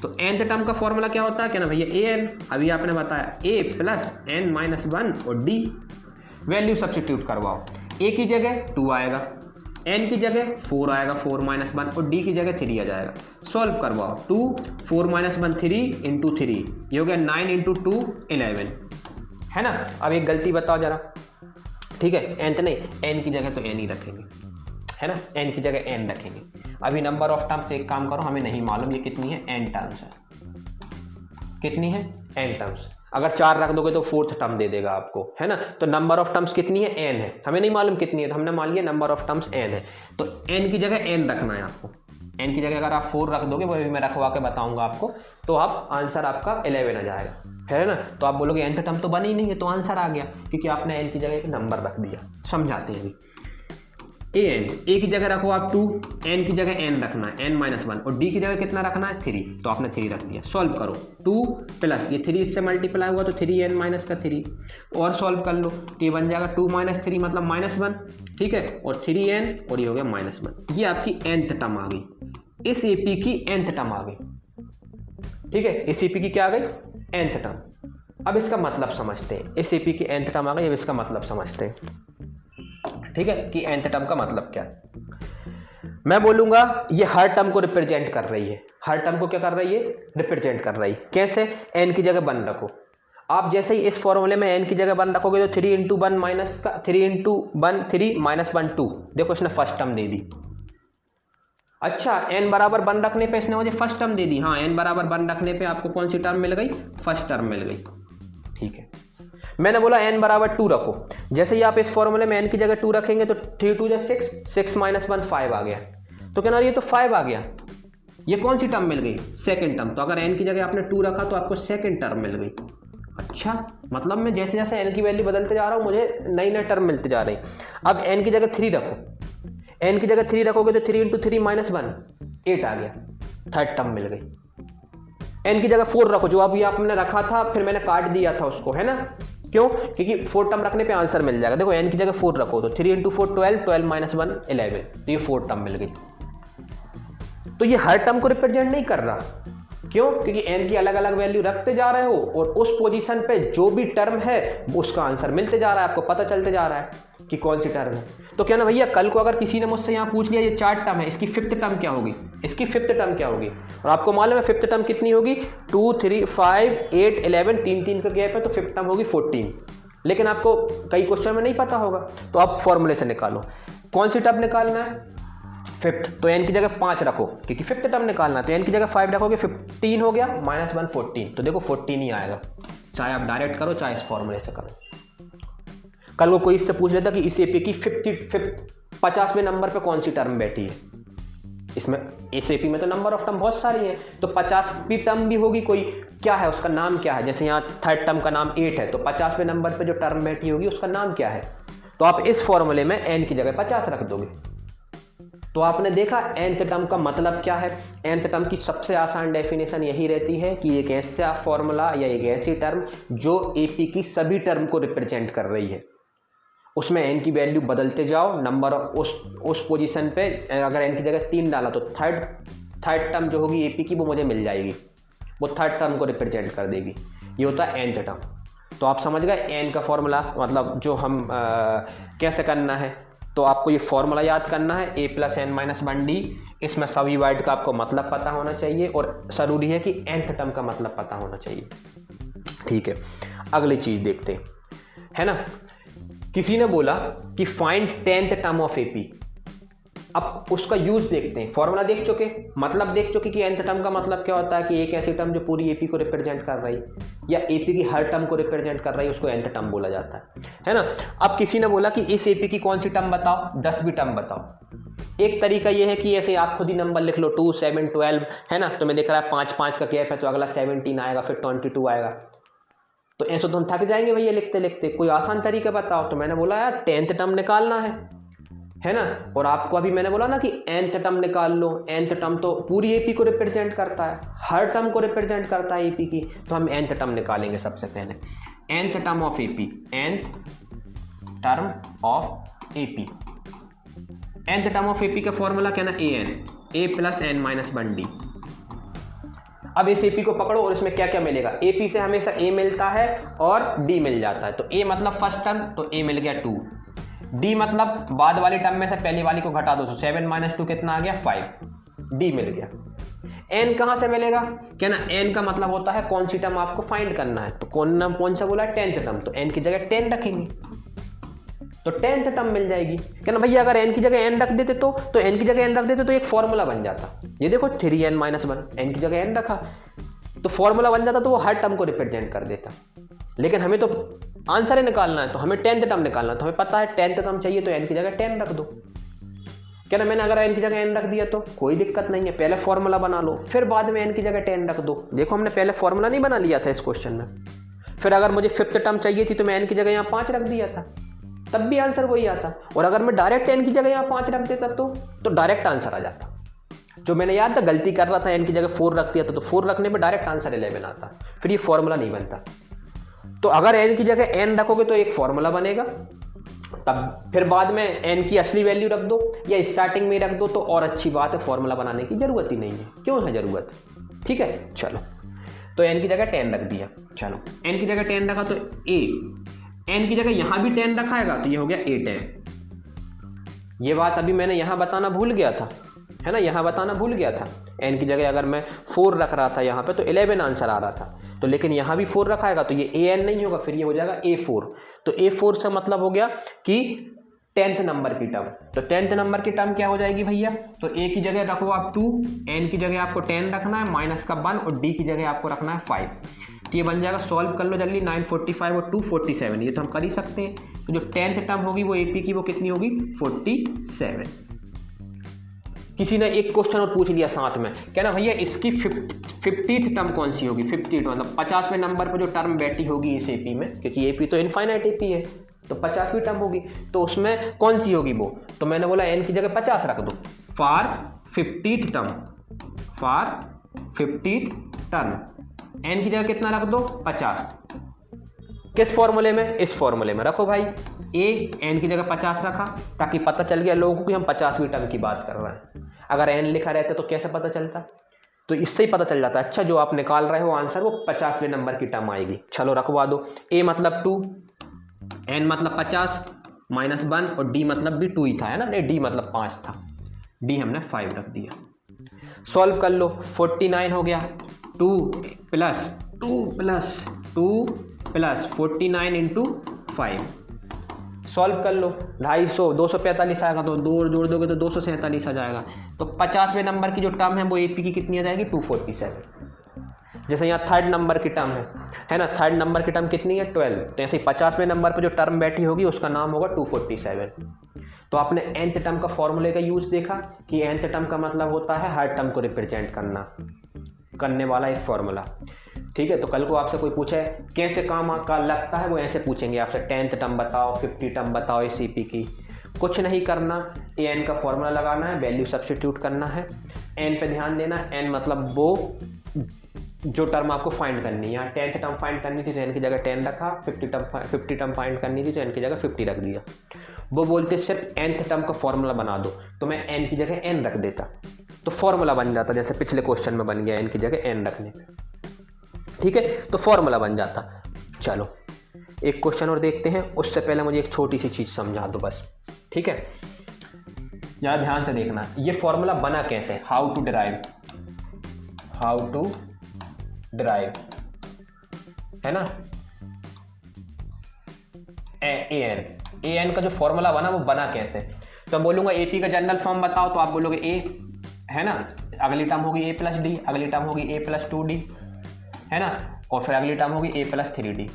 तो nth टर्म का फॉर्मूला क्या होता है, क्या ना भैया an, अभी आपने बताया a प्लस n माइनस 1 और d, वैल्यू सब्स्टिट्यूट करवाओ, a की जगह 2 आएगा, n की जगह 4 आएगा, 4 माइनस 1 और d की जगह 3 आ जाएगा। सॉल्व करवाओ, 2 4 माइनस 1 3 इंटू 3, ये हो गया 9 इंटू 2 11, है ना। अब एक गलती बताओ जरा, ठीक है, nth नहीं, n की जगह तो n ही रखेंगे, है ना, n की जगह n रखेंगे। अभी नंबर ऑफ टर्म्स एक काम करो, हमें नहीं मालूम ये कितनी है, n टर्म्स है, कितनी है n टर्म्स, अगर 4 रख दोगे तो 4th टर्म दे देगा आपको, है ना। तो नंबर ऑफ टर्म्स कितनी है, n है, हमें नहीं मालूम कितनी है, तो हमने मान लिया नंबर ऑफ टर्म्स n है, तो n की जगह n रखना है आपको, n की जगह अगर आप 4 रख दोगे, वो भी मैं रखवा के बताऊंगा आपको, तो आप आंसर आपका 11 आ जाएगा, है ना। तो आप बोलोगे nth टर्म तो बनी ही नहीं है, तो आंसर आ गया, क्योंकि आपने n की जगह एक नंबर रख दिया। समझाते हैं अभी, a की जगह रखो आप 2, n की जगह n रखना है, n माइनस 1, और d की जगह कितना रखना है, 3, तो आपने 3 रख दिया। सॉल्व करो, 2 प्लस ये 3 इससे मल्टीप्लाई हुआ तो 3n माइनस का 3, और सॉल्व कर लो तो ये बन जाएगा 2 माइनस 3 मतलब माइनस 1, ठीक है, और 3n और ये हो गया माइनस 1। ये आपकी nth टर्म आ गई, इस AP की nth टर्म आ गई, ठीक है, इस AP की क्या आ गई, nth टर्म। अब इसका मतलब समझते हैं, इस AP की nth टर्म आ गई, अब इसका मतलब समझते हैं, ठीक है, कि nth टर्म का मतलब क्या है। मैं बोलूंगा ये हर टर्म को रिप्रेजेंट कर रही है, हर टर्म को क्या कर रही है, रिप्रेजेंट कर रही है। कैसे, n की जगह 1 रखो, आप जैसे ही इस फॉर्मूले में n की जगह 1 रखोगे तो 3 इंटू 1 माइनस का 3 इंटू 1 3 माइनस 1 2, देखो इसने फर्स्ट टर्म दे दी। अच्छा, n बराबर 1 रखने पे इसने मुझे फर्स्ट टर्म दे दी, हाँ, n बराबर 1 रखने पे आपको कौन सी टर्म मिल गई, फर्स्ट टर्म मिल गई, ठीक है। मैंने बोला n बराबर 2 रखो, जैसे ही आप इस फॉर्मूले में n की जगह 2 रखेंगे तो 3 2 6, 6 माइनस 1 5 आ गया, तो कहना ये तो 5 आ गया, ये कौन सी टर्म मिल गई, सेकंड टर्म। तो अगर n की जगह आपने 2 रखा तो आपको सेकंड टर्म मिल गई। अच्छा, मतलब मैं जैसे जैसे n की वैल्यू बदलते जा रहा हूँ मुझे नई नई टर्म मिलती जा रही। अब n की जगह 3 रखो, n की जगह 3 रखोगे तो 3 इंटू 3 माइनस 1 8 आ गया, थर्ड टर्म मिल गई। n की जगह 4 रखो, जो अभी आपने रखा था फिर मैंने काट दिया था उसको, है ना, क्यों, क्योंकि 4 टर्म रखने पे आंसर मिल जाएगा। देखो n की जगह 4 रखो तो 3 इंटू 4 12, 12 माइनस 1 11, तो ये 4 टर्म मिल गई। तो ये हर टर्म को रिप्रेजेंट नहीं कर रहा, क्यों, क्योंकि n की अलग अलग वैल्यू रखते जा रहे हो और उस पोजीशन पे जो भी टर्म है उसका आंसर मिलते जा रहा है, आपको पता चलते जा रहा है कि कौन सी टर्म है। तो क्या ना भैया, कल को अगर किसी ने मुझसे यहाँ पूछ लिया ये 4 टर्म है, इसकी 5th टर्म क्या होगी, इसकी 5th टर्म क्या होगी, और आपको मालूम है 5th टर्म कितनी होगी, 2 3 5 8 11, 3 का गैप है, तो 5th टर्म होगी 14। लेकिन आपको कई क्वेश्चन में नहीं पता होगा, तो आप फॉर्मूले से निकालो कौन सी टर्म निकालना है, 5th, तो n की जगह 5 रखो क्योंकि 5th टर्म निकालना है, तो n की जगह 5 रखोगे 15 हो गया, माइनस 1 14, तो देखो 14 ही आएगा, चाहे आप डायरेक्ट करो चाहे इस फॉर्मूले से करो। कल वो कोई इससे पूछ लेता कि इस एपी की 50वें नंबर पे कौन सी टर्म बैठी है, इसमें इस एपी में तो नंबर ऑफ टर्म बहुत सारी है, तो 50वीं टर्म भी होगी कोई, क्या है उसका नाम क्या है, जैसे यहाँ थर्ड टर्म का नाम 8 है, तो 50वें नंबर पे जो टर्म बैठी होगी उसका नाम क्या है, तो आप इस फॉर्मूले में n की जगह 50 रख दोगे। तो आपने देखा nth टर्म का मतलब क्या है। nth टर्म की सबसे आसान डेफिनेशन यही रहती है कि एक ऐसा फॉर्मूला या एक ऐसी टर्म जो एपी की सभी टर्म को रिप्रेजेंट कर रही है, उसमें n की वैल्यू बदलते जाओ, नंबर उस पोजीशन पे अगर n की जगह 3 डाला तो थर्ड टर्म जो होगी एपी की वो मुझे मिल जाएगी, वो थर्ड टर्म को रिप्रेजेंट कर देगी। ये होता है nth टर्म। तो आप समझ गए n का फॉर्मूला मतलब जो हम कैसे करना है। तो आपको ये फॉर्मूला याद करना है a plus N minus 1d, इसमें सभी वर्ड का आपको मतलब पता होना चाहिए और ज़रूरी है कि nth टर्म का मतलब पता होना चाहिए। ठीक है, अगली चीज़ देखते हैं, है ना। किसी ने बोला कि find 10th term of AP. अब उसका यूज देखते हैं। फॉर्मूला देख चुके, मतलब देख चुके कि nth टर्म का मतलब क्या होता है कि एक ऐसी टर्म जो पूरी एपी को रिप्रेजेंट कर रही या एपी की हर टर्म को रिप्रेजेंट कर रही है उसको nth टर्म बोला जाता है ना। अब किसी ने बोला कि इस एपी की कौन सी टर्म बताओ, 10वीं टर्म बताओ। एक तरीका ये है कि ऐसे आप खुद ही नंबर लिख लो 2 7 12, है ना। तो मैं देख रहा है 5 5 का गैप है तो अगला 17 आएगा, फिर 22 आएगा। तो ऐसे तो हम थक जाएंगे भैया लिखते लिखते, कोई आसान तरीका बताओ। तो मैंने बोला यार 10th टर्म निकालना है ना। और आपको अभी मैंने बोला ना कि nth टर्म निकाल लो। nth टर्म तो पूरी एपी को रिप्रेजेंट करता है, हर टर्म को रिप्रेजेंट करता है एपी की। तो हम nth टर्म निकालेंगे सबसे पहले। nth term of AP, nth term of AP, nth term of AP का फॉर्मूला क्या ना, an, a plus N minus 1d। अब इस AP को पकड़ो और इसमें क्या क्या मिलेगा, AP से हमेशा A मिलता है और D मिल जाता है। तो A मतलब फर्स्ट टर्म, तो A मिल गया 2, D मतलब बाद वाली टर्म में से पहली वाली को घटा दो, तो 7 - 2 कितना आ गया 5, D मिल गया। N कहाँ से मिलेगा, क्या ना, N का मतलब होता है कौन सी टर्म आपको फाइंड करना है, तो कौन सा बोला है 10th टर्म, तो N की जगह 10 रखेंगे तो 10th टर्म मिल जाएगी। क्या ना भैया, अगर N की जगह N रख देते तो N की जगह N रख देते तो एक फॉर्मूला बन जाता। ये देखो 3n - 1, N की जगह N रखा तो फॉर्मूला बन जाता, तो वो हर टर्म को रिप्रेजेंट कर देता। लेकिन हमें तो आंसर ही निकालना है, तो हमें 10th टर्म निकालना है, तो हमें पता है 10th टर्म चाहिए, तो N की जगह 10 रख दो। क्या ना, मैंने अगर N की जगह N रख दिया तो कोई दिक्कत नहीं है, पहले फॉर्मूला बना लो, फिर बाद में N की जगह 10 रख दो। देखो हमने पहले फॉर्मूला नहीं बना लिया था इस क्वेश्चन में। फिर अगर मुझे 5th टर्म चाहिए थी तो मैं N की जगह यहाँ 5 रख दिया था, तब भी आंसर वही आता। और अगर मैं डायरेक्ट N की जगह यहाँ 5 रख देता तो डायरेक्ट आंसर आ जाता। जो मैंने याद था गलती कर रहा था, N की जगह 4 रख दिया था, तो 4 रखने में डायरेक्ट आंसर 11 आता, फिर ये फॉर्मूला नहीं बनता। तो अगर N की जगह N रखोगे तो एक फॉर्मूला बनेगा, तब फिर बाद में N की असली वैल्यू रख दो या स्टार्टिंग में रख दो तो और अच्छी बात है, फॉर्मूला बनाने की जरूरत ही नहीं है। क्यों है जरूरत, ठीक है। चलो, तो N की जगह 10 रख दिया। चलो, N की जगह 10 रखा तो N की जगह यहां भी 10 रखाएगा, तो ये हो गया 8n। ये बात अभी मैंने यहां बताना भूल गया था, है ना, यहां बताना भूल गया था। N की जगह अगर मैं 4 रख रहा था यहाँ पे तो 11 आंसर आ रहा था, तो लेकिन यहाँ भी 4 रखाएगा तो ये AN नहीं होगा, फिर ये हो जाएगा A4। तो A4 से मतलब हो गया कि 10th नंबर की टर्म। तो 10th नंबर की टर्म क्या हो जाएगी भैया, तो A की जगह रखो आप 2, N की जगह आपको 10 रखना है माइनस का 1 और D की जगह आपको रखना है 5। तो ये बन जाएगा, सॉल्व कर लो जल्दी, 945 और 247, ये तो हम कर ही सकते हैं। तो जो 10th टर्म होगी वो AP की वो कितनी होगी 47। किसी ने एक क्वेश्चन और पूछ लिया साथ में, क्या ना भैया इसकी 50th टर्म कौन सी होगी, 50 मतलब 50वें नंबर पर जो टर्म बैठी होगी इस AP में, क्योंकि AP तो इनफाइनाइट AP है, तो 50वीं टर्म होगी, तो उसमें कौन सी होगी वो। तो मैंने बोला N की जगह 50 रख दो, for 50th term, for 50th term N की जगह कितना रख दो 50। किस फॉर्मूले में, इस फॉर्मूले में रखो भाई। N की जगह 50 रखा ताकि पता चल गया लोगों को कि हम 50वीं टर्म की बात कर रहे हैं। अगर N लिखा रहता तो कैसे पता चलता, तो इससे ही पता चल जाता, अच्छा जो आप निकाल रहे हो आंसर वो 50वें नंबर की टर्म आएगी। चलो रखवा दो, A मतलब 2, N मतलब 50 माइनस 1 और D मतलब भी 2 ही था, है ना, नहीं D मतलब 5 था, D हमने 5 रख दिया। सॉल्व कर लो, 49 हो गया, 2 प्लस 49 इंटू 5। सॉल्व कर लो, 250, 245 आएगा, तो 2 और जोड़ दोगे तो 247 आ जाएगा। तो 50वें नंबर की जो टर्म है वो AP की कितनी आ जाएगी 247। जैसे यहाँ 3rd नंबर की टर्म है ना, 3rd नंबर की टर्म कितनी है 12, तो ऐसे 50वें नंबर पर जो टर्म बैठी होगी उसका नाम होगा 247। तो आपने nth टर्म का फॉर्मूले का यूज देखा कि nth टर्म का मतलब होता है हर टर्म को रिप्रेजेंट करने वाला एक फॉर्मूला, ठीक है। तो कल को आपसे कोई पूछे कैसे काम का लगता है, वो ऐसे पूछेंगे आपसे 10th टर्म बताओ, 50 टर्म बताओ इस AP की। कुछ नहीं करना, N का फॉर्मूला लगाना है, वैल्यू सब्स्टिट्यूट करना है, N पे ध्यान देना। N मतलब वो जो टर्म आपको फाइंड करनी है, यहाँ 10th टर्म फाइंड करनी थी तो N की जगह 10 रखा, 50 टर्म फाइंड करनी थी तो N की जगह 50 रख दिया। वो बोलते सिर्फ nth टर्म का फॉर्मूला बना दो, तो मैं N की जगह N रख देता तो फॉर्मूला बन जाता, जैसे पिछले क्वेश्चन में बन गया N की जगह N रखने पे, ठीक है, तो फॉर्मूला बन जाता। चलो एक क्वेश्चन और देखते हैं, उससे पहले मुझे एक छोटी सी चीज़ समझा दो बस, ठीक है, ज़रा ध्यान से देखना। ये फॉर्मूला बना कैसे, हाउ टू डिराइव, है ना, AN का जो फॉर्मूला बना वो बना कैसे। तो मैं बोलूँगा AP का जनरल फॉर्म बताओ, तो आप बोलोगे A, है ना, अगली टर्म होगी A + D, अगली टर्म होगी A + 2D, है ना, और फिर अगली टर्म होगी A + 3D।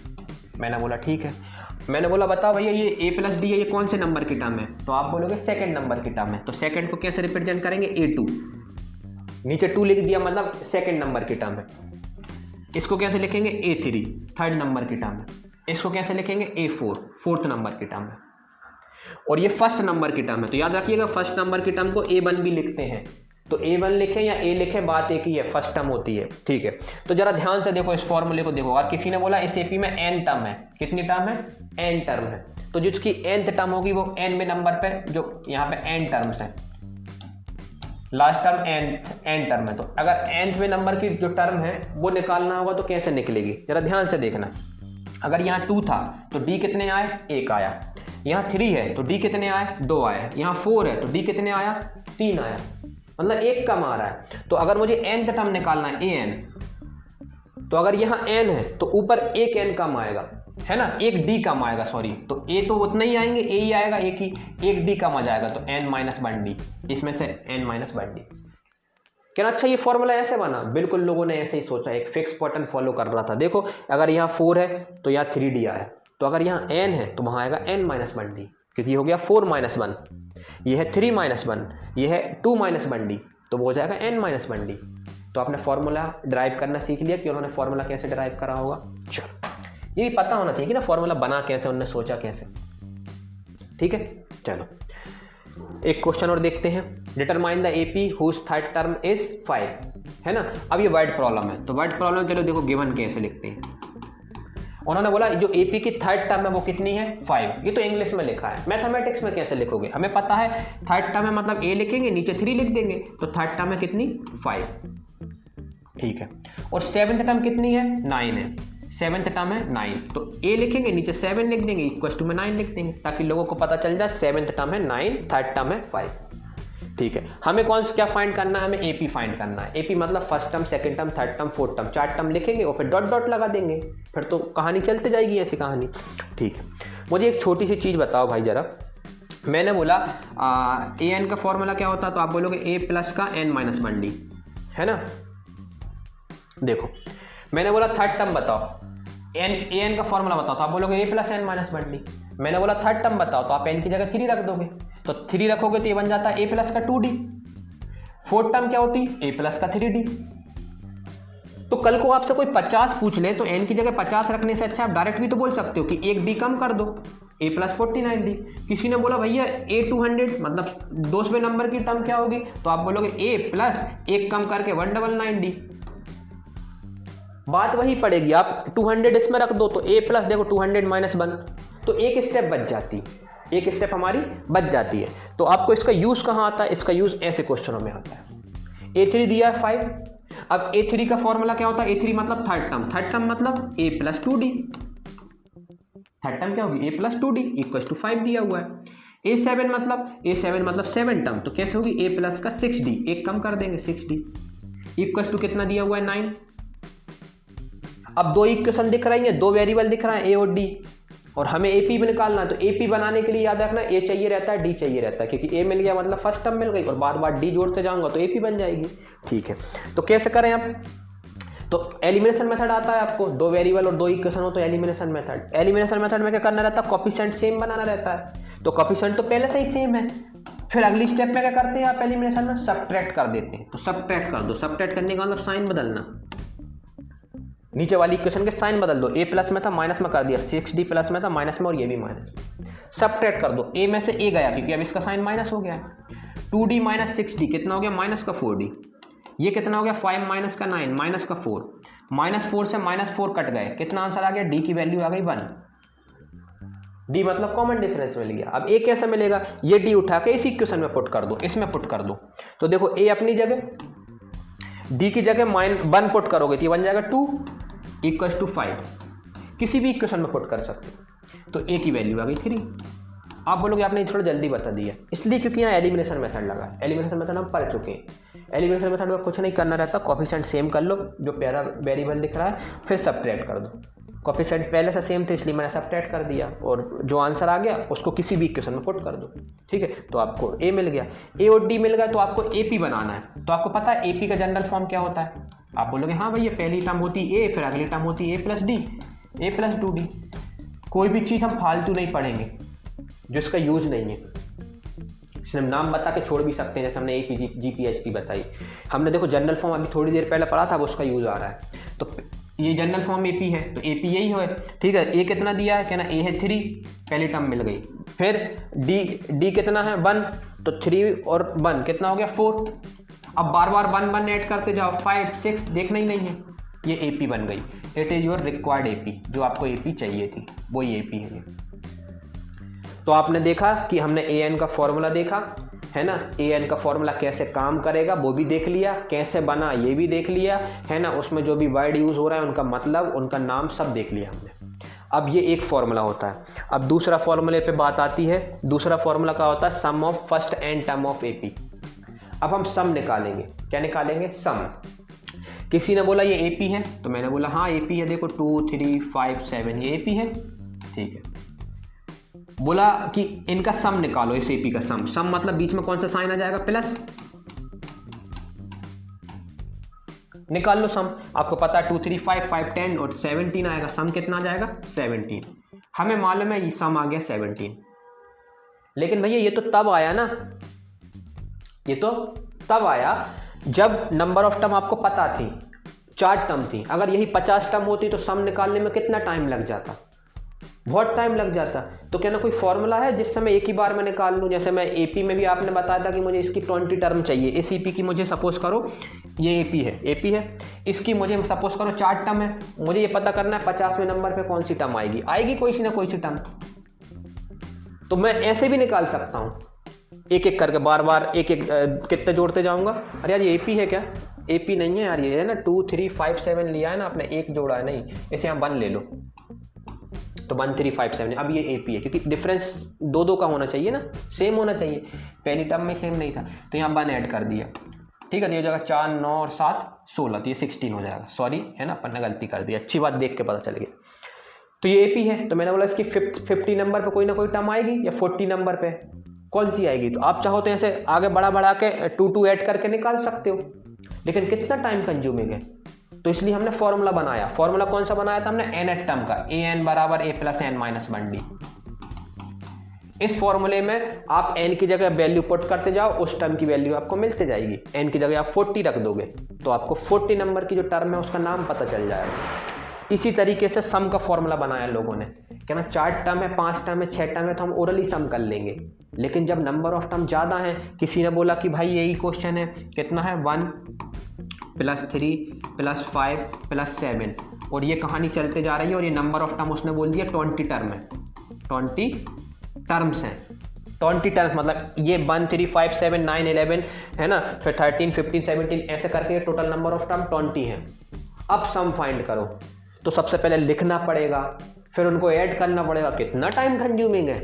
मैंने बोला ठीक है, मैंने बोला बताओ भैया ये A + D है, ये कौन से नंबर की टर्म है, तो आप बोलोगे 2nd नंबर की टर्म है। तो 2nd को कैसे रिप्रेजेंट करेंगे, A2, नीचे 2 लिख दिया, मतलब 2nd नंबर की टर्म है। इसको कैसे लिखेंगे, A3, 3rd नंबर की टर्म है। इसको कैसे लिखेंगे, A4, 4th नंबर की टर्म है। और ये 1st नंबर की टर्म है, तो याद रखिएगा 1st नंबर की टर्म को A1 भी लिखते हैं, तो A1 लिखें या A लिखें बात एक ही है, 1st टर्म होती है, ठीक है। तो जरा ध्यान से देखो इस फॉर्मूले को देखो। और किसी ने बोला इस AP में n टर्म है, कितनी टर्म है, n टर्म है, तो जिसकी nth टर्म होगी वो nवें नंबर पे, जो यहाँ पे n टर्म्स है, लास्ट टर्म एन टर्म है, तो अगर nth नंबर की जो टर्म है वो निकालना होगा तो कैसे निकलेगी, जरा ध्यान से देखना। अगर यहाँ 2 था तो d कितने आए, 1 आया। यहाँ 3 है तो d कितने आए, 2 आए। यहाँ 4 है तो d कितने आया, 3 आया, मतलब 1 कम आ रहा है। तो अगर मुझे nth टर्म निकालना है an, तो अगर यहाँ n है तो ऊपर एक n कम आएगा, है ना, एक d कम आएगा, सॉरी, तो a तो उतना ही आएंगे, a ही आएगा, एक d कम आ जाएगा, तो n-1d, इसमें से n-1d। क्या अच्छा ये फॉर्मूला ऐसे बना, बिल्कुल लोगों ने ऐसे ही सोचा, एक फिक्स पैटर्न फॉलो कर रहा था। देखो अगर यहाँ 4 है तो यहाँ 3d आया, तो अगर यहाँ n है तो वहाँ आएगा n-1d, क्योंकि ये हो गया 4-1, ये है 3-1, ये है 2-1d, तो वो हो जाएगा n-1d। तो आपने फॉर्मूला ड्राइव करना सीख लिया कि उन्होंने फॉर्मूला कैसे ड्राइव करा होगा। चलो ये भी पता होना चाहिए कि ना फॉर्मूला बना कैसे, उन्होंने सोचा कैसे, ठीक है। चलो एक क्वेश्चन और देखते हैं। Determine the AP whose third term is 5, है ना। अब ये वर्ड प्रॉब्लम है, तो वर्ड प्रॉब्लम चलो देखो गिवन कैसे लिखते हैं। उन्होंने बोला जो एपी की थर्ड टर्म है वो कितनी है, 5। ये तो इंग्लिश में लिखा है, मैथमेटिक्स में कैसे लिखोगे, हमें पता है थर्ड टर्म है मतलब a लिखेंगे, नीचे 3 लिख देंगे, तो थर्ड टर्म है कितनी, 5, ठीक है। और सेवंथ टर्म कितनी है, 9 है, सेवंथ टर्म है 9, तो a लिखेंगे, नीचे 7 लिख देंगे, इक्वल टू में 9 लिख देंगे, ताकि लोगों को पता चल जाए सेवंथ टर्म है 9, थर्ड टर्म है 5, ठीक है। हमें कौन सा क्या फाइंड करना है, हमें एपी फाइंड करना है। एपी मतलब first term, second term, third term, fourth term, 4 term लिखेंगे और फिर डॉट डॉट लगा देंगे, फिर तो कहानी चलते जाएगी ऐसी कहानी, ठीक है। मुझे एक छोटी सी चीज़ बताओ भाई जरा, मैंने बोला ए एन का फॉर्मूला क्या होता है, तो आप बोलोगे a प्लस का n-1d, है ना। देखो मैंने बोला थर्ड टर्म बताओ, ए एन का फॉर्मूला बताओ, तो आप बोलोगे a प्लस n-1d। मैंने बोला थर्ड टर्म बताओ, तो आप n की जगह 3 रख दोगे, तो 3 रखोगे तो ये बन जाता है a प्लस का 2d। फोर्थ टर्म क्या होती, a प्लस का 3d। तो कल को आपसे कोई 50 पूछ ले तो n की जगह 50 रखने से अच्छा आप डायरेक्ट भी तो बोल सकते हो कि एक d कम कर दो, a प्लस 49d। किसी ने बोला भैया a 200 मतलब 200वें नंबर की टर्म क्या होगी, तो आप बोलोगे a प्लस एक कम करके 199d। बात वही पड़ेगी, आप 200 इसमें रख दो तो a प्लस देखो 200 माइनस 1, तो एक स्टेप बच जाती, एक स्टेप हमारी बच जाती है। तो आपको इसका यूज कहाँ आता है, इसका यूज ऐसे क्वेश्चनों में आता है। a3 दिया है 5, अब a3 का फॉर्मूला क्या होता है, a3 मतलब थर्ड टर्म, थर्ड टर्म मतलब a plus 2d, third term क्या होगी a plus 2d equal to 5 दिया हुआ है। a7 मतलब 7 टर्म, तो कैसे होगी a प्लस का 6d, एक कम कर देंगे 6d इक्वल टू कितना दिया हुआ है 9। अब 2 इक्वेशन दिख रही है, 2 वेरिएबल दिख रहा है a और d, और हमें AP भी निकालना है। तो AP बनाने के लिए याद रखना A चाहिए रहता है, D चाहिए रहता है, क्योंकि A मिल गया मतलब फर्स्ट टर्म मिल गई और बार बार D जोड़ते जाऊंगा तो AP बन जाएगी, ठीक है। तो कैसे करें आप, तो एलिमिनेशन मेथड आता है आपको, 2 वेरिएबल और 2 इक्वेशन हो तो एलिमिनेशन मेथड। एलिमिनेशन मेथड में क्या करना रहता है, कोफिशिएंट सेम बनाना रहता है, तो कोफिशिएंट तो पहले से ही सेम है। फिर अगली स्टेप में क्या करते हैं आप एलिमिनेशन में, सबट्रैक्ट कर देते हैं, तो सबट्रैक्ट कर दो। सबट्रैक्ट करने का मतलब साइन बदलना, नीचे वाली इक्वेशन के साइन बदल दो, a प्लस में था माइनस में कर दिया, 6d प्लस में था माइनस में और ये भी माइनस में। सबट्रैक्ट कर दो, a में से a गया क्योंकि अब इसका साइन माइनस हो गया है। 2d माइनस 6d कितना हो गया, माइनस का 4d। ये कितना हो गया, 5 माइनस का 9 माइनस का 4, -4 से -4 कट गए, कितना आंसर आ गया, d की वैल्यू आ गई 1। d मतलब कॉमन डिफरेंस मिल गया। अब a कैसे मिलेगा, ये d उठा के इस इक्वेशन में पुट कर दो, इसमें पुट कर दो, तो देखो a अपनी जगह, d की जगह -1 पुट करोगे तो ये बन जाएगा 2 इक्वल्स टू 5, किसी भी इक्वेशन में पुट कर सकते हो, तो a की वैल्यू आ गई 3। आप बोलोगे आपने थोड़ा जल्दी बता दिया, इसलिए क्योंकि यहाँ एलिमिनेशन मेथड लगा है। एलिमिनेशन मेथड हम पढ़ चुके हैं। एलिमिनेशन मेथड में कुछ नहीं करना रहता, कोफिशिएंट सेम कर लो, जो पहला वेरिएबल दिख रहा है, फिर सबट्रैक्ट कर दो। कोफिशिएंट पहले से सेम थे इसलिए मैंने सबट्रैक्ट कर दिया, और जो आंसर आ गया उसको किसी भी इक्वेशन में पुट कर दो, ठीक है। तो आपको a मिल गया, a और d मिल गया, तो आपको AP बनाना है। तो आपको पता है AP का जनरल फॉर्म क्या होता है, आप बोलोगे हाँ भैया पहली टर्म होती a, फिर अगली टर्म होती a plus d, a plus 2d। कोई भी चीज़ हम फालतू नहीं पढ़ेंगे जो इसका यूज नहीं है, सिर्फ नाम बता के छोड़ भी सकते हैं, जैसे हमने AP GPHP बताई। हमने देखो जनरल फॉर्म अभी थोड़ी देर पहले पढ़ा था, वो उसका यूज आ रहा है। तो ये जनरल फॉर्म AP है, तो AP यही है, ठीक है। a कितना दिया है, कहना a है 3, पहली टर्म मिल गई। फिर d कितना है 1, तो 3 और 1 कितना हो गया 4। अब बार बार 1 ऐड करते जाओ, 5 6 देखना ही नहीं है, ये AP बन गई। It is your required AP, जो आपको AP चाहिए थी वही AP है ये। तो आपने देखा कि हमने an का फॉर्मूला देखा, है ना, an का फॉर्मूला कैसे काम करेगा वो भी देख लिया, कैसे बना ये भी देख लिया, है ना, उसमें जो भी वर्ड यूज़ हो रहा है उनका मतलब, उनका नाम सब देख लिया हमने। अब ये एक फॉर्मूला होता है। अब दूसरा फॉर्मूले पे बात आती है। दूसरा फॉर्मूला क्या होता है? Sum of first N term of AP। अब हम सम निकालेंगे। क्या निकालेंगे? सम। किसी ने बोला ये AP है, तो मैंने बोला हाँ AP है, देखो 2 3 5 7 ये AP है, ठीक है। बोला कि इनका सम निकालो, इस AP का सम। सम मतलब बीच में कौन सा साइन आ जाएगा? प्लस। निकाल लो सम। आपको पता है 2 3 5 5 10 और 17 आएगा। सम कितना आ जाएगा? 17। हमें मालूम है ये सम आ गया 17। लेकिन भैया ये तो तब आया ना, ये तो तब आया जब नंबर ऑफ टर्म आपको पता थी, 4 टर्म थी। अगर यही 50 टर्म होती तो सम निकालने में कितना टाइम लग जाता? बहुत टाइम लग जाता। तो क्या ना कोई फॉर्मूला है जिससे मैं एक ही बार में निकाल लूँ? जैसे मैं AP में भी आपने बताया था कि मुझे इसकी 20 टर्म चाहिए। इस AP की मुझे सपोज करो ये AP है, इसकी मुझे सपोज करो 4 टर्म है। मुझे ये पता करना है 50वें नंबर पे कौन सी टर्म आएगी कोई सी ना कोई सी टर्म। तो मैं ऐसे भी निकाल सकता हूँ, एक एक करके बार बार एक एक कितने जोड़ते जाऊँगा। अरे यार ये AP है क्या? AP नहीं है यार, ये है ना 2 3 5 7 लिया है ना आपने, एक जोड़ा है, नहीं इसे यहाँ 1 ले लो तो 1 3 5 7। अब ये AP है क्योंकि डिफरेंस 2 का होना चाहिए ना, सेम होना चाहिए। पहली टर्म में सेम नहीं था तो यहाँ 1 ऐड कर दिया, ठीक है। तो ये जगह 4 9 और 7 16, तो ये 16 हो जाएगा। सॉरी, है ना, अपन ने गलती कर दी, अच्छी बात देख के पता चल गया। तो ये AP है, तो मैंने बोला इसकी 50 नंबर पे कोई ना कोई टर्म आएगी या 40 नंबर पे कौन सी आएगी। तो आप चाहो तो ऐसे आगे बढ़ा के 2 ऐड करके निकाल सकते हो, लेकिन कितना टाइम कंज्यूमिंग है। तो इसलिए हमने फॉर्मूला बनाया। फॉर्मूला कौन सा बनाया था हमने? nth टर्म का, an बराबर a plus n minus 1d। इस फॉर्मूले में आप n की जगह वैल्यू पुट करते जाओ, उस टर्म की वैल्यू आपको मिलते जाएगी। n की जगह आप 40 रख दोगे तो आपको 40 नंबर की जो टर्म है उसका नाम पता चल जाएगा। इसी तरीके से सम का फॉर्मूला बनाया लोगों ने। क्या ना 4 टर्म है, 5 टर्म है, 6 टर्म है तो हम ओरली सम कर लेंगे। लेकिन जब नंबर ऑफ टर्म ज़्यादा है, किसी ने बोला कि भाई यही क्वेश्चन है, कितना है 1 + 3 + 5 + 7, और ये कहानी चलते जा रही है और ये नंबर ऑफ टर्म उसने बोल दिया 20 टर्म है, 20 टर्म्स हैं। 20 टर्म्स मतलब ये 1 3 5 7 9 11 है ना, फिर 13 15 17 ऐसे करके टोटल नंबर ऑफ टर्म 20 है। अब सम फाइंड करो तो सबसे पहले लिखना पड़ेगा, फिर उनको ऐड करना पड़ेगा, कितना टाइम कंज्यूमिंग है।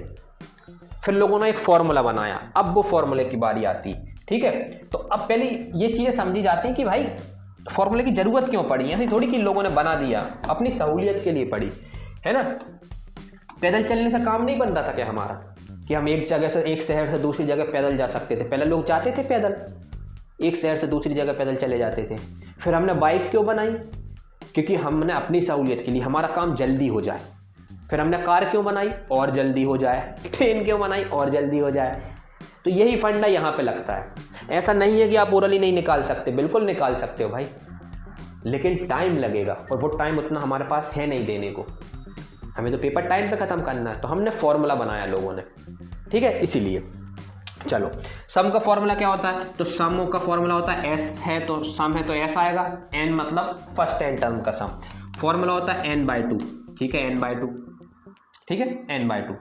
फिर लोगों ने एक फॉर्मूला बनाया, अब वो फॉर्मूले की बारी आती, ठीक है। तो अब पहले ये चीज़ें समझी जाती हैं कि भाई फॉर्मूले की ज़रूरत क्यों पड़ी, ऐसी थोड़ी कि लोगों ने बना दिया, अपनी सहूलियत के लिए पड़ी, है ना। पैदल चलने से काम नहीं बन रहा था क्या हमारा, कि हम एक जगह से, एक शहर से दूसरी जगह पैदल जा सकते थे। पहले लोग जाते थे पैदल, एक शहर से दूसरी जगह पैदल चले जाते थे। फिर हमने बाइक क्यों बनाई? क्योंकि हमने अपनी सहूलियत के लिए, हमारा काम जल्दी हो जाए। फिर हमने कार क्यों बनाई? और जल्दी हो जाए। ट्रेन क्यों बनाई? और जल्दी हो जाए। तो यही फंडा यहाँ पे लगता है। ऐसा नहीं है कि आप ओरली नहीं निकाल सकते, बिल्कुल निकाल सकते हो भाई, लेकिन टाइम लगेगा और वो टाइम उतना हमारे पास है नहीं देने को। हमें तो पेपर टाइम पे ख़त्म करना है, तो हमने फॉर्मूला बनाया लोगों ने, ठीक है। इसीलिए चलो, सम का फॉर्मूला क्या होता है? तो सम का फॉर्मूला होता है s है तो सम है तो s आएगा, n मतलब फर्स्ट n टर्म का सम। फॉर्मूला होता है n/2, ठीक है, n/2, ठीक है, n/2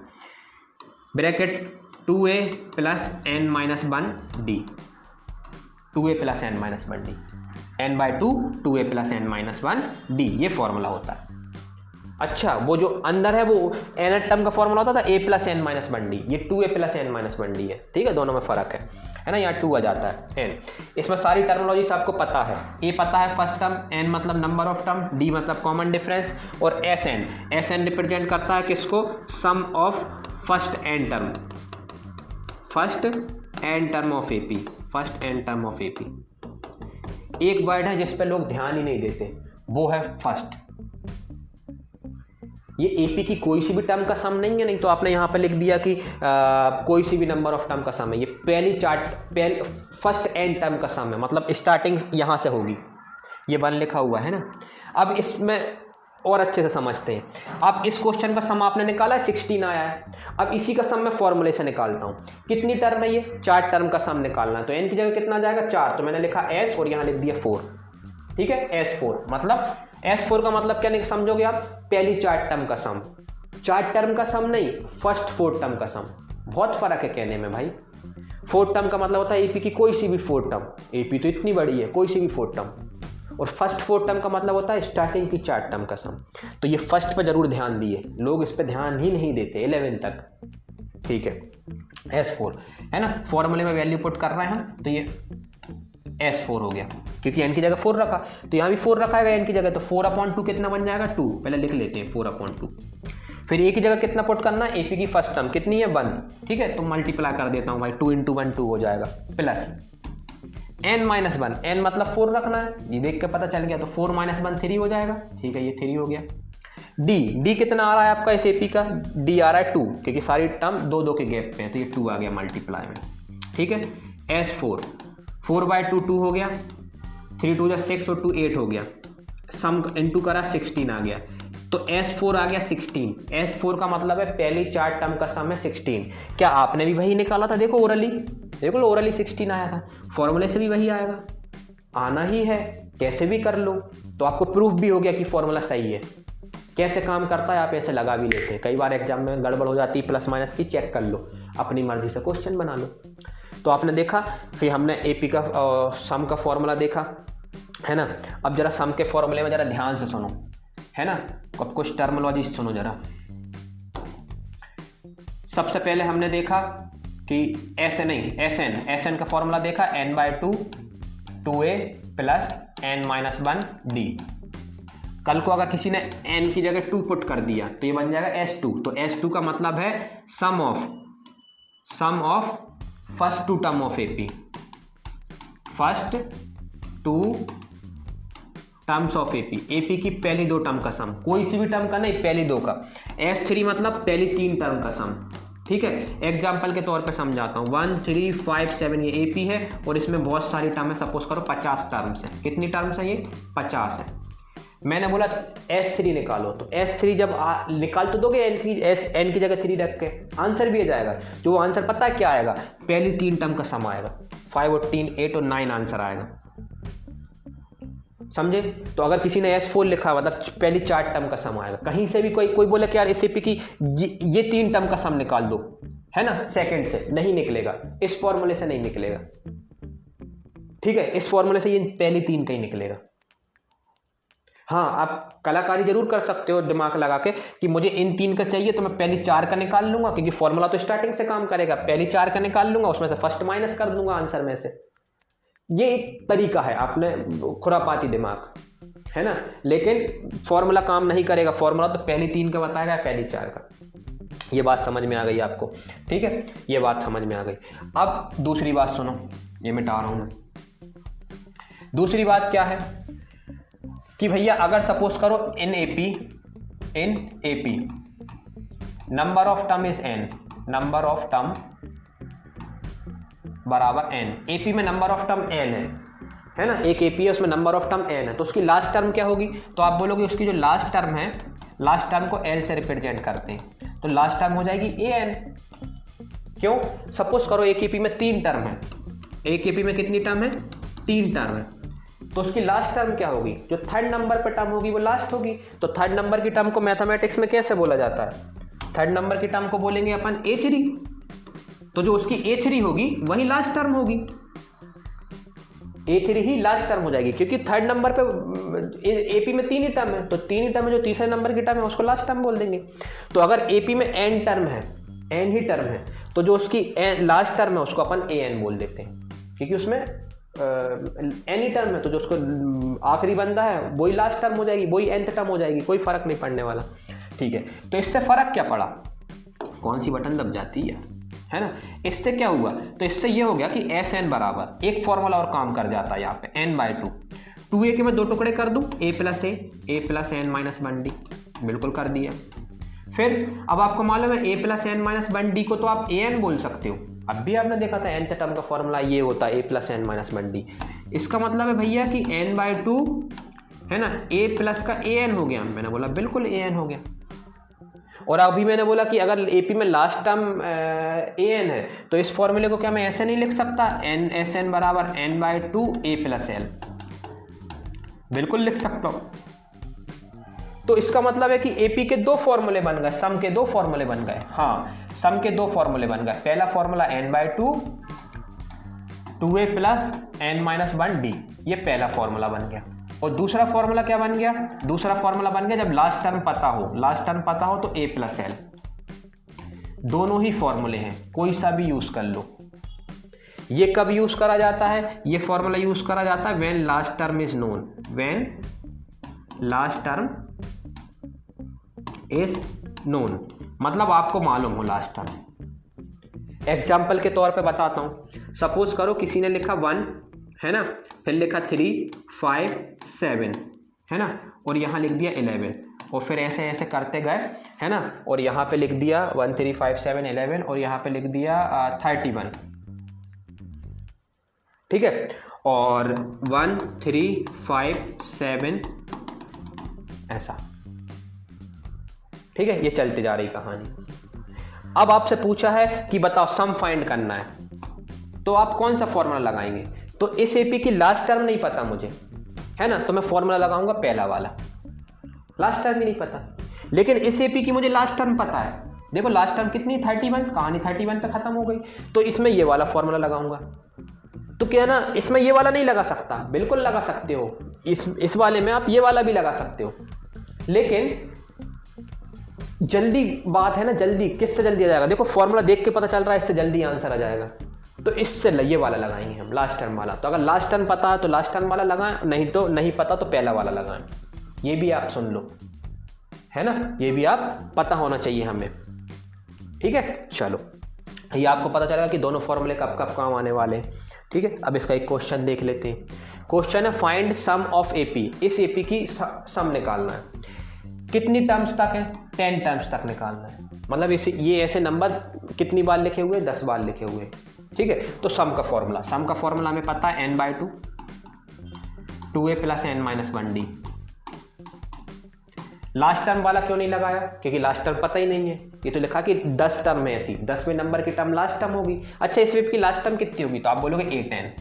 bracket 2a + n - 1d, 2a + n - 1d, n/2 2a + n - 1d, ये फॉर्मूला होता है। अच्छा, वो जो अंदर है वो nth टर्म का फॉर्मूला होता था a + n - 1d, ये 2a + n - 1d है, ठीक है, दोनों में फ़र्क है ना। यहाँ 2 आ जाता है, n। इसमें सारी टर्मिनोलॉजी आपको पता है। a पता है फर्स्ट टर्म, n मतलब नंबर ऑफ टर्म, d मतलब कॉमन डिफरेंस, और sn रिप्रेजेंट करता है किसको? Sum of first n term, first n term of AP, first n term of AP। एक वर्ड है जिस पे लोग ध्यान ही नहीं देते, वो है फर्स्ट। ये AP की कोई सी भी टर्म का सम नहीं है, नहीं तो आपने यहाँ पे लिख दिया कि कोई सी भी नंबर ऑफ टर्म का सम है। ये पहली फर्स्ट n टर्म का सम है, मतलब स्टार्टिंग यहाँ से होगी, ये 1 लिखा हुआ है ना। अब इसमें और अच्छे से समझते हैं। अब इस क्वेश्चन का सम आपने निकाला है, 16 आया है। अब इसी का सम मैं फॉर्मूले से निकालता हूँ। कितनी टर्म है ये? 4 टर्म का सम निकालना है, तो n की जगह कितना आ जाएगा? 4, तो मैंने लिखा s और यहाँ लिख दिया 4, ठीक है, s4 मतलब S4 का मतलब क्या नहीं समझोगे आप? पहली 4 टर्म का सम, 4 टर्म का सम नहीं, फर्स्ट 4 टर्म का सम। बहुत फर्क है कहने में भाई। फोर्थ टर्म का मतलब होता है एपी की कोई सी भी फोर्थ टर्म, एपी तो इतनी बड़ी है, कोई सी भी फोर्थ टर्म। और फर्स्ट फोर्थ टर्म का मतलब होता है स्टार्टिंग की 4 टर्म का सम। तो ये फर्स्ट पर जरूर ध्यान दिए, लोग इस पर ध्यान ही नहीं देते 11 तक, ठीक है। S4 है ना, फॉर्मूले में वैल्यू पुट कर रहे हैं हम, तो ये S4 हो गया, क्योंकि n की जगह 4 रखा, तो यहाँ भी 4 रखा है n की जगह, तो 4/2 कितना बन जाएगा 2, पहले लिख लेते हैं 4/2। फिर a की जगह कितना पुट करना है, AP की फर्स्ट टर्म कितनी है 1, ठीक है, तो मल्टीप्लाई कर देता हूँ भाई, 2 × 1 2 हो जाएगा, प्लस n-1, n मतलब 4 रखना है, ये देख के पता चल गया, तो 4 - 1 3 हो जाएगा, ठीक है, ये 3 हो गया। d कितना आ रहा है आपका इस AP का, d आ रहा है 2, क्योंकि सारी टर्म 2 के गैप पे है, तो ये 2 आ गया मल्टीप्लाई में, ठीक है। S4 4/2 2 हो गया, 3 × 2 = 6 और 2 8 हो गया, सम इंटू करा 16 आ गया, तो S4 आ गया 16। S4 का मतलब है पहली 4 टर्म का सम है 16। क्या आपने भी वही निकाला था, देखो ओरली, देखो ओरली 16 आया था, फॉर्मूले से भी वही आएगा, आना ही है, कैसे भी कर लो। तो आपको प्रूफ भी हो गया कि फॉर्मूला सही है। कैसे काम करता है आप ऐसे लगा भी लेते हैं, कई बार एग्जाम में गड़बड़ हो जाती है, प्लस माइनस की, चेक कर लो, अपनी मर्जी से क्वेश्चन बना लो। तो आपने देखा, फिर हमने AP का सम का फॉर्मूला देखा, है ना। अब जरा सम के फॉर्मूले में जरा ध्यान से सुनो, है ना, अब कुछ टर्मिनोलॉजी सुनो जरा। सबसे पहले हमने देखा कि SN का फॉर्मूला देखा, n/2 2a + n-1d। कल को अगर किसी ने n की जगह 2 पुट कर दिया तो ये बन जाएगा S2। तो S2 का मतलब है sum of first 2 term of AP, first 2 terms of AP की पहली 2 टर्म का सम, कोई सी भी टर्म का नहीं, पहली 2 का। S3 मतलब पहली 3 टर्म का सम, ठीक है। एग्जाम्पल के तौर पे समझाता हूँ, 1 3 5 7 ये AP है, और इसमें बहुत सारी टर्म है, सपोज करो 50 टर्म्स है। कितनी टर्म्स है ये, 50 है। मैंने बोला S3 निकालो, तो S3 जब निकाल तो दोगे n की जगह 3 रख के, आंसर भी आ जाएगा। जो आंसर पता है क्या आएगा, पहली 3 टर्म का सम आएगा, 5 और 3 8 और 9 आंसर आएगा, समझे। तो अगर किसी ने S4 लिखा मतलब पहली 4 टर्म का सम आएगा। कहीं से भी कोई बोले कि यार SAP की ये 3 टर्म का सम निकाल दो, है ना, सेकंड से नहीं निकलेगा, इस फॉर्मूले से नहीं निकलेगा, ठीक है, इस फॉर्मूले से ये पहली 3 का ही निकलेगा। हाँ, आप कलाकारी जरूर कर सकते हो दिमाग लगा के कि मुझे इन 3 का चाहिए, तो मैं पहली 4 का निकाल लूंगा, क्योंकि फॉर्मूला तो स्टार्टिंग से काम करेगा। पहली 4 का निकाल लूंगा, उसमें से फर्स्ट माइनस कर दूंगा आंसर में से। ये एक तरीका है, आपने खुरापाती दिमाग, है ना, लेकिन फॉर्मूला काम नहीं करेगा। फॉर्मूला तो पहली 3 का बताएगा, पहली 4 का। ये बात समझ में आ गई आपको, ठीक है, ये बात समझ में आ गई। अब दूसरी बात सुनो, ये मिटा रहा हूं मैं। दूसरी बात क्या है कि भैया अगर सपोज करो इन AP number of term is n, number of term बराबर n। AP में नंबर ऑफ टर्म n है ना, एक AP है उसमें नंबर ऑफ टर्म n है, तो उसकी लास्ट टर्म क्या होगी, तो आप बोलोगे उसकी जो लास्ट टर्म है, लास्ट टर्म को L से रिप्रेजेंट करते हैं, तो लास्ट टर्म हो जाएगी an। क्यों, सपोज करो एक AP में 3 टर्म है, एक AP में कितनी टर्म है, 3 टर्म है, तो उसकी लास्ट टर्म क्या होगी, जो थर्ड नंबर पर टर्म होगी वो लास्ट होगी। तो थर्ड नंबर की टर्म को मैथमेटिक्स में कैसे बोला जाता है, थर्ड नंबर की टर्म को बोलेंगे अपन A3, तो जो उसकी A3 होगी वही लास्ट टर्म होगी, A3 ही लास्ट टर्म हो जाएगी, क्योंकि थर्ड नंबर पे AP में 3 ही टर्म है, तो 3 ही टर्म है, जो तीसरे नंबर की टर्म है उसको लास्ट टर्म बोल देंगे। तो अगर AP में n टर्म है, n ही टर्म है, तो जो उसकी लास्ट टर्म है उसको अपन an बोल देते हैं, क्योंकि उसमें एनी टर्म है, तो जो उसको आखिरी बंदा है वही लास्ट टर्म हो जाएगी, वही nth टर्म हो जाएगी, कोई फर्क नहीं पड़ने वाला, ठीक है। तो इससे फर्क क्या पड़ा, कौन सी बटन दब जाती है ना, इससे क्या हुआ, तो इससे ये हो गया कि SN बराबर एक फॉर्मूला और काम कर जाता है यहाँ पे, n/2, 2a के मैं 2 टुकड़े कर दूं, a + n-1d, बिल्कुल कर दिया। फिर अब आपको मालूम है a + n-1d को तो आप an बोल सकते हो, अब भी आपने देखा था nth टर्म का फॉर्मूला ये होता है a + n-1d। इसका मतलब है भैया कि n/2 है ना, a प्लस का an हो गया, मैंने बोला बिल्कुल an हो गया। और अभी मैंने बोला कि अगर AP में लास्ट टर्म an है, तो इस फॉर्मूले को क्या मैं ऐसे नहीं लिख सकता, SN बराबर n/2 a + l, बिल्कुल लिख सकता हूँ। तो इसका मतलब है कि AP के 2 फॉर्मूले बन गए, सम के 2 फॉर्मूले बन गए। हाँ, सम के 2 फॉर्मूले बन गए, पहला formula n/2 2a plus n minus 1d, ये पहला फॉर्मूला बन गया। और दूसरा फॉर्मूला क्या बन गया? दूसरा फॉर्मूला बन गया जब लास्ट टर्म पता हो, लास्ट टर्म पता हो तो a प्लस एल, दोनों ही फॉर्मूले हैं, कोई सा भी यूज कर लो। ये कब यूज करा जाता है? ये फॉर्मूला यूज करा जाता है when last term is known, when last term is known, मतलब आपको मालूम हो लास्ट टर्म। एग्जाम्पल के तौर पे बताता हूं, सपोज करो किसी ने लिखा 1 है ना, फिर लिखा 3 5 7 है ना, और यहाँ लिख दिया 11, और फिर ऐसे ऐसे करते गए है ना, और यहाँ पे लिख दिया 1 3 5 7 11, और यहाँ पे लिख दिया 31, ठीक है, और 1 3 5 7 ऐसा, ठीक है, ये चलती जा रही कहानी। अब आपसे पूछा है कि बताओ सम फाइंड करना है, तो आप कौन सा फॉर्मूला लगाएंगे? तो इस एपी की लास्ट टर्म नहीं पता मुझे, है ना, तो मैं फॉर्मूला लगाऊंगा पहला वाला, लास्ट टर्म ही नहीं पता। लेकिन इस एपी की मुझे लास्ट टर्म पता है, देखो लास्ट टर्म कितनी 31, कहानी 31 पे खत्म हो गई, तो इसमें ये वाला फॉर्मूला लगाऊंगा। तो क्या ना, इसमें ये वाला नहीं लगा सकता? बिल्कुल लगा सकते हो, इस वाले में आप ये वाला भी लगा सकते हो, लेकिन जल्दी बात है ना, जल्दी किससे जल्दी आ जाएगा? देखो फॉर्मूला देख के पता चल रहा है, इससे जल्दी आंसर आ जाएगा, तो इससे ये वाला लगाएंगे हम, लास्ट टर्म वाला। तो अगर लास्ट टर्म पता है तो लास्ट टर्म वाला लगाएं, नहीं तो नहीं पता तो पहला वाला लगाएं। ये भी आप सुन लो, है ना, ये भी आप पता होना चाहिए हमें, ठीक है। चलो, ये आपको पता चलेगा कि दोनों फॉर्मूले कब कब काम आने वाले हैं, ठीक है। अब इसका एक क्वेश्चन देख लेते हैं। क्वेश्चन है फाइंड सम ऑफ एपी, इस एपी की सम निकालना है। कितनी टर्म्स तक है? 10 टर्म्स तक निकालना है, मतलब इसे ये ऐसे नंबर कितनी बार लिखे हुए? 10 बार लिखे हुए, ठीक है। तो सम का फॉर्मूला हमें पता है n/2 2a plus n minus 1d। Last term वाला क्यों नहीं लगाया? क्योंकि लास्ट टर्म पता ही नहीं है, ये तो लिखा कि 10 टर्म है ऐसी, 10वें नंबर की टर्म लास्ट टर्म होगी। अच्छा, इस वेब की लास्ट टर्म कितनी होगी? तो आप बोलोगे a10,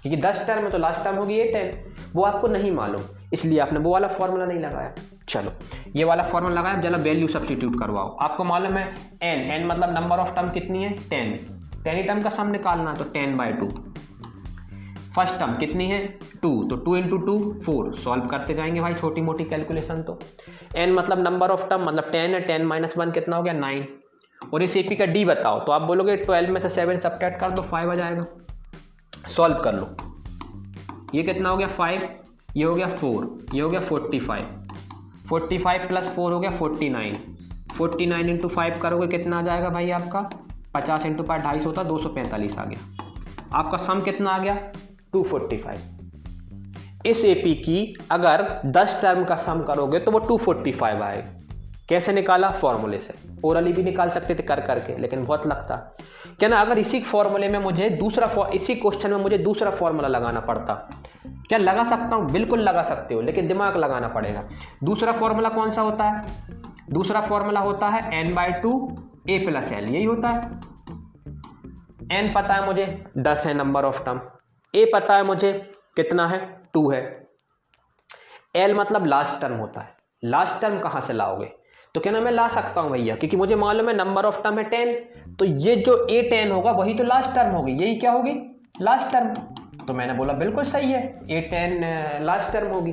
क्योंकि 10 टर्म है तो लास्ट टर्म होगी a10, वो आपको नहीं मालूम, इसलिए आपने वो वाला फॉर्मूला नहीं लगाया। चलो, ये वाला फॉर्मूला लगाया, जरा वैल्यू सब्स्टिट्यूट करवाओ। आपको मालूम है n मतलब नंबर ऑफ टर्म कितनी है? 10 ही टर्म का सम निकालना है, तो 10/2। फर्स्ट टर्म कितनी है? 2, तो 2 × 2 4, सॉल्व करते जाएंगे भाई, छोटी मोटी कैलकुलेशन। तो n मतलब नंबर ऑफ टर्म, मतलब 10 है, 10 - 1 कितना हो गया? 9। और इस एपी का d बताओ, तो आप बोलोगे 12 में से 7 सब्ट्रैक्ट कर दो, 5 आ जाएगा। सॉल्व कर लो, ये कितना हो गया? 5, ये हो गया 4, ये हो गया 45, 45 + 4 हो गया 49, 49 × 5 करोगे कितना आ जाएगा भाई आपका? 50 × 5 250 होता, 245 आ गया। आपका सम कितना आ गया? 245। इस एपी की अगर 10 टर्म का सम करोगे तो वो 245 आएगा। कैसे निकाला? फॉर्मूले से। ओरली भी निकाल सकते थे कर करके, लेकिन बहुत लगता क्या ना, अगर इसी फॉर्मूले में मुझे इसी क्वेश्चन में मुझे दूसरा फॉर्मूला लगाना पड़ता, क्या लगा सकता हूं? बिल्कुल लगा सकते हो, लेकिन दिमाग लगाना पड़ेगा। दूसरा फॉर्मूला कौन सा होता है? दूसरा फॉर्मूला होता है n/2 a + l, यही होता है। n पता है मुझे 10 है नंबर ऑफ टर्म, a पता है मुझे कितना है? 2 है। l मतलब लास्ट टर्म होता है। लास्ट टर्म कहां से लाओगे? तो क्या ना, मैं ला सकता हूं भैया, क्योंकि मुझे मालूम है नंबर ऑफ टर्म है 10, तो ये जो a10 होगा वही तो लास्ट टर्म होगी, यही क्या होगी? Last term. तो मैंने बोला बिल्कुल सही है, a10 लास्ट टर्म होगी,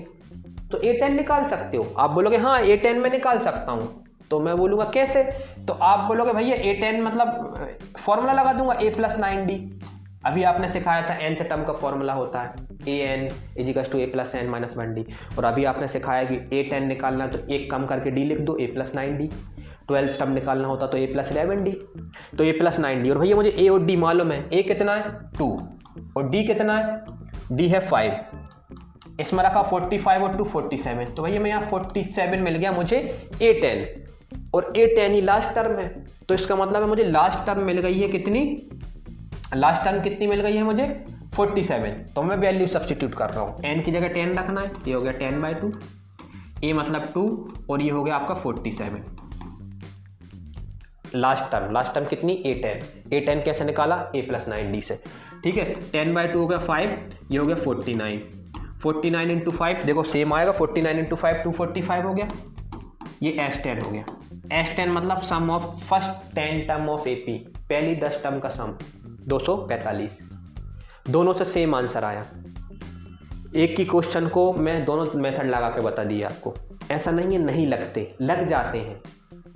तो a10 निकाल सकते हो। आप बोलोगे हाँ a10 में निकाल सकता हूं, तो मैं बोलूंगा कैसे? तो आप बोलोगे भैया a10 मतलब फॉर्मूला लगा दूंगा a + 9d। अभी आपने सिखाया था nth टर्म का फॉर्मूला होता है an = a + n - 1d, और अभी आपने सिखाया कि a10 निकालना तो एक कम करके d लिख दो, a + 9d। 12 टर्म निकालना होता तो a + 11d, तो a + 9d। और भैया मुझे a और d मालूम है, a कितना है? 2, और d कितना है? d है 5। इसमें रखा 45 और 2 47, तो भैया मैं यहाँ 47 मिल गया मुझे a10, और a10 ही लास्ट टर्म है, तो इसका मतलब है मुझे लास्ट टर्म मिल गई है कितनी? लास्ट टर्म कितनी मिल गई है मुझे? 47। तो मैं वैल्यू सब्स्टिट्यूट कर रहा हूँ, n की जगह 10 रखना है, ये हो गया 10/2, a मतलब 2, और ये हो गया आपका 47। लास्ट टर्म कितनी? a10 कैसे निकाला? a + 9d से, ठीक है। 10/2 हो गया 5, ये हो गया 49, 49 × 5 देखो सेम आएगा, 49 × 5 245 हो गया, ये S10 हो गया। S10 मतलब sum of first 10 term of AP, पहली 10 टर्म का सम, 245। दोनों से सेम आंसर आया। एक ही क्वेश्चन को मैं दोनों मेथड लगा के बता दिया आपको। ऐसा नहीं है नहीं लगते, लग जाते हैं,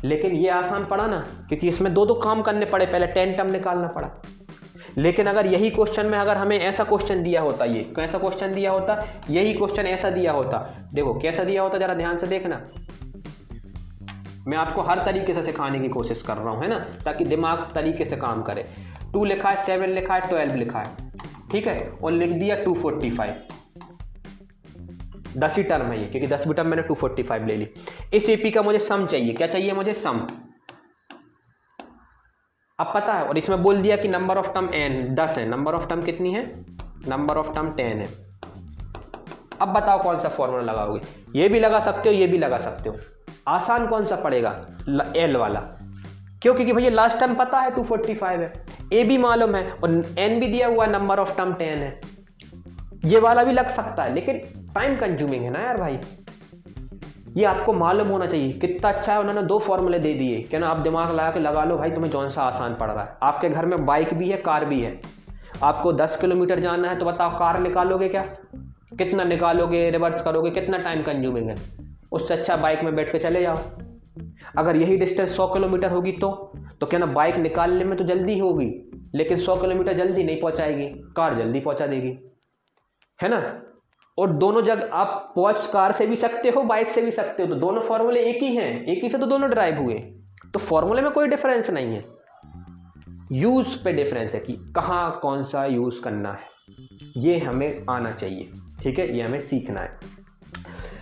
लेकिन ये आसान पड़ा ना, क्योंकि इसमें दो काम करने पड़े, पहले 10 टर्म निकालना पड़ा। लेकिन अगर यही क्वेश्चन में अगर हमें ऐसा क्वेश्चन दिया होता, ये कैसा क्वेश्चन दिया होता, यही क्वेश्चन ऐसा दिया होता, देखो कैसा दिया होता, जरा ध्यान से देखना। मैं आपको हर तरीके से सिखाने की कोशिश कर रहा हूँ, है ना, ताकि दिमाग तरीके से काम करे। 2 लिखा है, 7 लिखा है, 12 लिखा है, ठीक है, और लिख दिया 245। 10 ही टर्म है ये, क्योंकि 10वीं टर्म मैंने 245 ले ली। इस एपी का मुझे सम चाहिए। क्या चाहिए मुझे? सम। अब पता है, और इसमें बोल दिया कि नंबर ऑफ टर्म n 10 है, नंबर ऑफ टर्म कितनी है? नंबर ऑफ टर्म 10 है। अब बताओ कौन सा फॉर्मूला लगाओगे? ये भी लगा सकते हो, ये भी लगा सकते हो। आसान कौन सा पड़ेगा? L वाला। क्यों? क्योंकि भैया लास्ट टर्म पता है 245 है, ए भी मालूम है, और n भी दिया हुआ, नंबर ऑफ टर्म 10 है। ये वाला भी लग सकता है, लेकिन टाइम कंज्यूमिंग है ना यार भाई। ये आपको मालूम होना चाहिए। कितना अच्छा है, उन्होंने 2 फॉर्मूले दे दिए, क्या ना, आप दिमाग लगा के लगा लो भाई, तुम्हें कौन सा आसान पड़ रहा है। आपके घर में बाइक भी है, कार भी है, आपको 10 किलोमीटर जाना है, तो बताओ कार निकालोगे क्या? कितना निकालोगे, रिवर्स करोगे, कितना टाइम कंज्यूमिंग है? उससे अच्छा बाइक में बैठ के चले जाओ। अगर यही डिस्टेंस 100 किलोमीटर होगी तो क्या ना, बाइक निकालने में तो जल्दी होगी, लेकिन 100 किलोमीटर जल्दी नहीं पहुंचाएगी, कार जल्दी पहुंचा देगी, है ना। और दोनों जगह आप पहुंच कार से भी सकते हो, बाइक से भी सकते हो, तो दोनों फॉर्मूले एक ही हैं, एक ही से तो दोनों ड्राइव हुए, तो फॉर्मूले में कोई डिफरेंस नहीं है। यूज पे डिफरेंस है कि कहाँ कौन सा यूज करना है, ये हमें आना चाहिए, ठीक है, ये हमें सीखना है।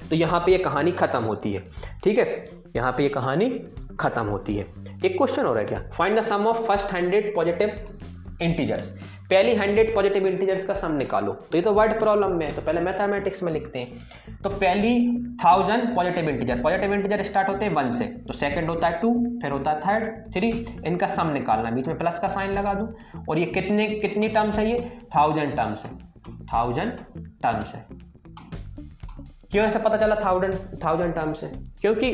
तो यहाँ पे ये कहानी खत्म होती है, ठीक है, यहाँ पे ये कहानी खत्म होती है। एक क्वेश्चन हो रहा है क्या? Find the sum of first 100 positive integers. पहली 100 पॉजिटिव इंटीजर्स का सम निकालो। तो ये तो वर्ड प्रॉब्लम में है, तो पहले मैथमेटिक्स में लिखते हैं। तो पहली 1000 पॉजिटिव इंटीजर स्टार्ट होते हैं 1 से, तो सेकंड होता है 2, फिर होता है थर्ड 3, इनका सम निकालना, बीच में प्लस का साइन लगा दूं। और ये कितनी टर्म्स है? ये 1000 टर्म्स है, 1000 टर्म्स है। क्यों ऐसा पता चला 1000 टर्म्स है? क्योंकि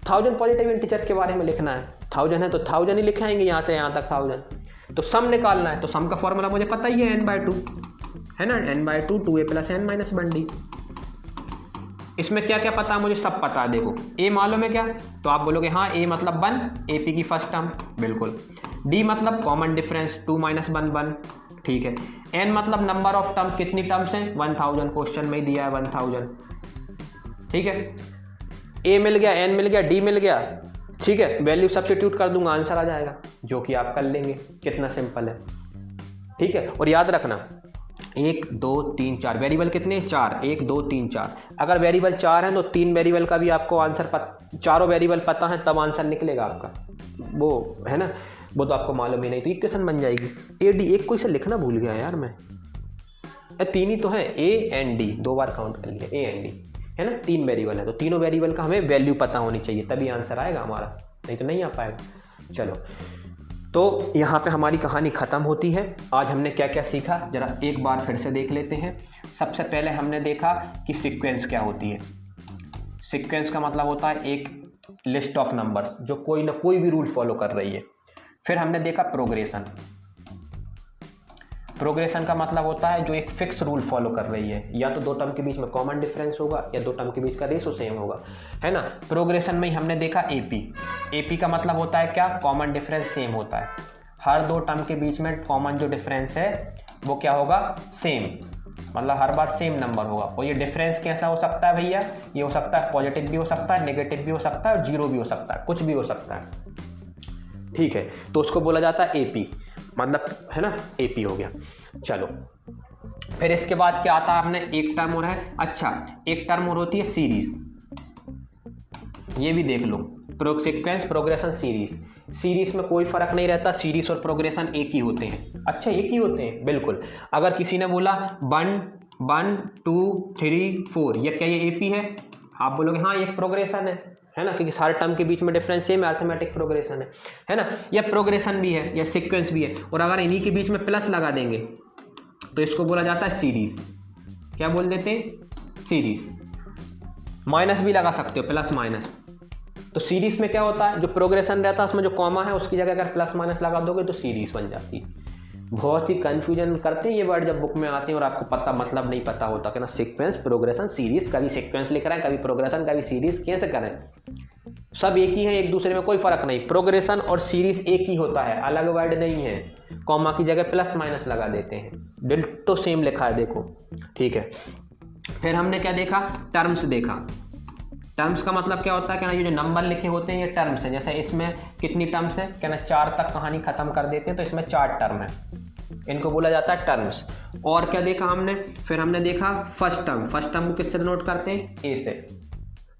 1000 पॉजिटिव इंटीजर के बारे में लिखना है, 1000 है तो 1000 ही लिखाएंगे, यहाँ से यहाँ तक 1000। तो सम निकालना है, तो सम का फॉर्मूला मुझे पता ही है, n/2 है ना, n/2 2a + n - 1d। इसमें क्या क्या पता है मुझे? सब पता है। देखो a मालूम है क्या? तो आप बोलोगे हाँ, a मतलब 1, AP की फर्स्ट टर्म, बिल्कुल। d मतलब कॉमन डिफरेंस, 2 - 1 1, ठीक है। n मतलब नंबर ऑफ टर्म, कितनी टर्म्स हैं? 1000, क्वेश्चन में ही दिया है 1000, ठीक है। a मिल गया, n मिल गया, d मिल गया, ठीक है, वैल्यू सब्स्टिट्यूट कर दूंगा, आंसर आ जाएगा, जो कि आप कर लेंगे। कितना सिंपल है, ठीक है। और याद रखना 1 2 3 4 वेरिएबल कितने? 4, 1 2 3 4। अगर वेरिएबल 4 है तो 3 वेरिएबल का भी आपको आंसर चारों वेरिएबल पता है, तब आंसर निकलेगा आपका, वो है ना, वो तो आपको मालूम ही नहीं, तो इक्वेशन बन जाएगी। AD, एक को इसे लिखना भूल गया यार मैं, 3 ही तो है, A and D, 2 bar count कर लिया, A and D, है ना, 3 वेरिएबल है, तो तीनों वेरिएबल का हमें वैल्यू पता होनी चाहिए, तभी आंसर आएगा हमारा, नहीं तो नहीं आ पाएगा। चलो, तो यहाँ पे हमारी कहानी ख़त्म होती है। आज हमने क्या क्या सीखा, जरा एक बार फिर से देख लेते हैं। सबसे पहले हमने देखा कि सीक्वेंस क्या होती है। सीक्वेंस का मतलब होता है एक लिस्ट ऑफ नंबर्स जो कोई ना कोई भी रूल फॉलो कर रही है। फिर हमने देखा प्रोग्रेशन। प्रोग्रेशन का मतलब होता है जो एक फिक्स रूल फॉलो कर रही है, या तो 2 टर्म के बीच में कॉमन डिफरेंस होगा या 2 टर्म के बीच का रेशो सेम होगा, है ना। प्रोग्रेशन में ही हमने देखा एपी का मतलब होता है क्या? कॉमन डिफरेंस सेम होता है, हर 2 टर्म के बीच में कॉमन जो डिफरेंस है वो क्या होगा? सेम, मतलब हर बार सेम नंबर होगा। और ये डिफरेंस कैसा हो सकता है भैया? ये हो सकता है पॉजिटिव भी हो सकता है, नेगेटिव भी हो सकता है, और 0 भी हो सकता है, कुछ भी हो सकता है, ठीक है। तो उसको बोला जाता है एपी, मतलब है ना, एपी हो गया। चलो, फिर इसके बाद क्या आता है? आपने एक टर्म और है, अच्छा एक टर्म और होती है सीरीज, ये भी देख लो, सीक्वेंस, प्रोग्रेशन, सीरीज में कोई फर्क नहीं रहता, सीरीज और प्रोग्रेशन एक ही होते हैं। अच्छा, एक ही होते हैं, बिल्कुल। अगर किसी ने बोला 1 1 2 3 4, ये क्या ये एपी है? आप बोलोगे हाँ ये प्रोग्रेशन है ना, क्योंकि सारे टर्म के बीच में डिफरेंस सेम, अरिथमेटिक प्रोग्रेशन है ना। यह प्रोग्रेशन भी है, यह सीक्वेंस भी है। और अगर इन्हीं के बीच में प्लस लगा देंगे तो इसको बोला जाता है सीरीज। क्या बोल देते हैं? सीरीज। माइनस भी लगा सकते हो, प्लस माइनस। तो सीरीज में क्या होता है? जो प्रोग्रेशन रहता है उसमें जो कॉमा है उसकी जगह अगर प्लस माइनस लगा दोगे तो सीरीज बन जाती है। बहुत ही कन्फ्यूजन करते हैं ये वर्ड जब बुक में आते हैं और आपको पता मतलब नहीं पता होता कि ना सीक्वेंस, प्रोग्रेशन, सीरीज। कभी सीक्वेंस लिख रहे हैं, कभी प्रोग्रेशन, कभी सीरीज, कैसे करें? सब एक ही है, एक दूसरे में कोई फर्क नहीं। प्रोग्रेशन और सीरीज एक ही होता है, अलग वर्ड नहीं है। कॉमा की जगह प्लस माइनस लगा देते हैं, डिल्टो सेम लिखा है, देखो, ठीक है। फिर हमने क्या देखा? टर्म्स देखा। टर्म्स का मतलब क्या होता है? क्या ना, ये जो नंबर लिखे होते हैं ये टर्म्स हैं। जैसे इसमें कितनी टर्म्स है? क्या ना, 4 तक कहानी खत्म कर देते हैं तो इसमें 4 टर्म है, इनको बोला जाता है टर्म्स। और क्या देखा हमने? फिर हमने देखा फर्स्ट टर्म। फर्स्ट टर्म को किससे डिनोट करते हैं? ए से।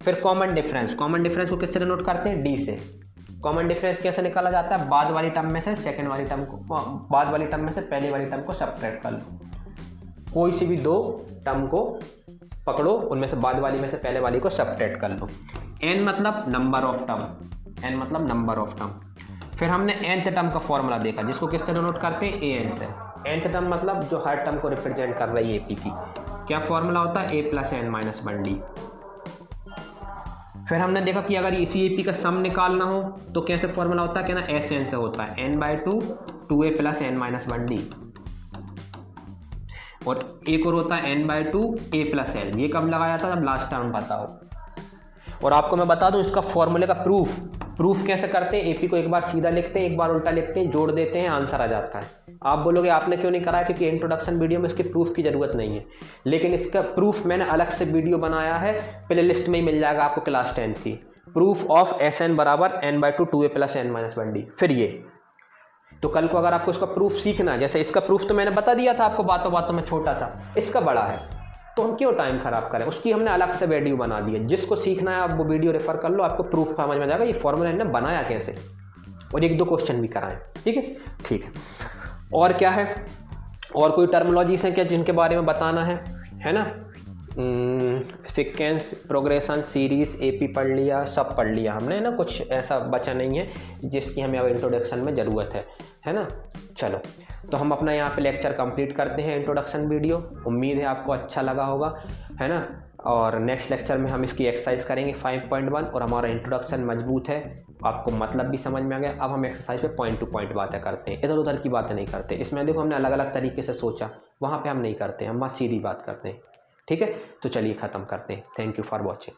फिर कॉमन डिफरेंस। कॉमन डिफरेंस को किससे डिनोट करते हैं? डी से। कॉमन डिफरेंस कैसे निकाला जाता है? बाद वाली टर्म में से सेकंड वाली टर्म को, बाद वाली टर्म में से पहली वाली टर्म को सब्ट्रैक्ट कर लो। कोई सी भी 2 टर्म को पकड़ो, उनमें से बाद वाली में से पहले वाली को सब्ट्रैक्ट कर लो। n मतलब नंबर ऑफ टर्म, n मतलब नंबर ऑफ टर्म। फिर हमने nth टर्म का फॉर्मूला देखा, जिसको किससे डिनोट करते हैं? an से। nth टर्म मतलब जो हर टर्म को रिप्रेजेंट कर रही है AP की। क्या फॉर्मूला होता है? a + n - 1d। फिर हमने देखा कि अगर इसी AP का सम निकालना हो तो कैसे फॉर्मूला होता है? क्या ना, SN से होता है, n/2 2a + n - 1d। और एक और होता है n/2 a + l। ये कब लगाया था? जब लास्ट टर्म पता हो। और आपको मैं बता दूं इसका फॉर्मूले का प्रूफ कैसे करते हैं? AP को एक बार सीधा लिखते हैं, एक बार उल्टा लिखते हैं, जोड़ देते हैं, आंसर आ जाता है। आप बोलोगे आपने क्यों नहीं कराया? क्योंकि इंट्रोडक्शन वीडियो में इसके प्रूफ की जरूरत नहीं है, लेकिन इसका प्रूफ मैंने अलग से वीडियो बनाया है, प्ले लिस्ट में ही मिल जाएगा आपको क्लास 10 की। Proof of SN = n/2 2a + n - 1d। फिर ये तो कल को अगर आपको इसका प्रूफ सीखना है, जैसे इसका प्रूफ तो मैंने बता दिया था आपको, बातों बातों में छोटा था, इसका बड़ा है, तो हम क्यों टाइम खराब करें? उसकी हमने अलग से वीडियो बना दी है। जिसको सीखना है आप वो वीडियो रेफर कर लो, आपको प्रूफ समझ में आ जाएगा ये फॉर्मूला हमने बनाया कैसे, और 1-2 क्वेश्चन भी कराएं। ठीक है, ठीक है। और क्या है? और कोई टर्मिनोलॉजीज हैं क्या जिनके बारे में बताना है ना? सीक्वेंस, प्रोग्रेशन, सीरीज, AP पढ़ लिया, सब पढ़ लिया हमने, है ना? कुछ ऐसा बचा नहीं है जिसकी हमें अब इंट्रोडक्शन में ज़रूरत है ना? चलो, तो हम अपना यहाँ पे लेक्चर कंप्लीट करते हैं, इंट्रोडक्शन वीडियो। उम्मीद है आपको अच्छा लगा होगा, है ना? और नेक्स्ट लेक्चर में हम इसकी एक्सरसाइज करेंगे 5.1, और हमारा इंट्रोडक्शन मजबूत है, आपको मतलब भी समझ में आ गया। अब हम एक्सरसाइज पे पॉइंट टू पॉइंट बातें करते हैं, इधर उधर की बातें नहीं करते। इसमें देखो हमने अलग अलग तरीके से सोचा, वहाँ पे हम नहीं करते, हम बस सीधी बात करते हैं। ठीक है, तो चलिए ख़त्म करते हैं। Thank you for watching.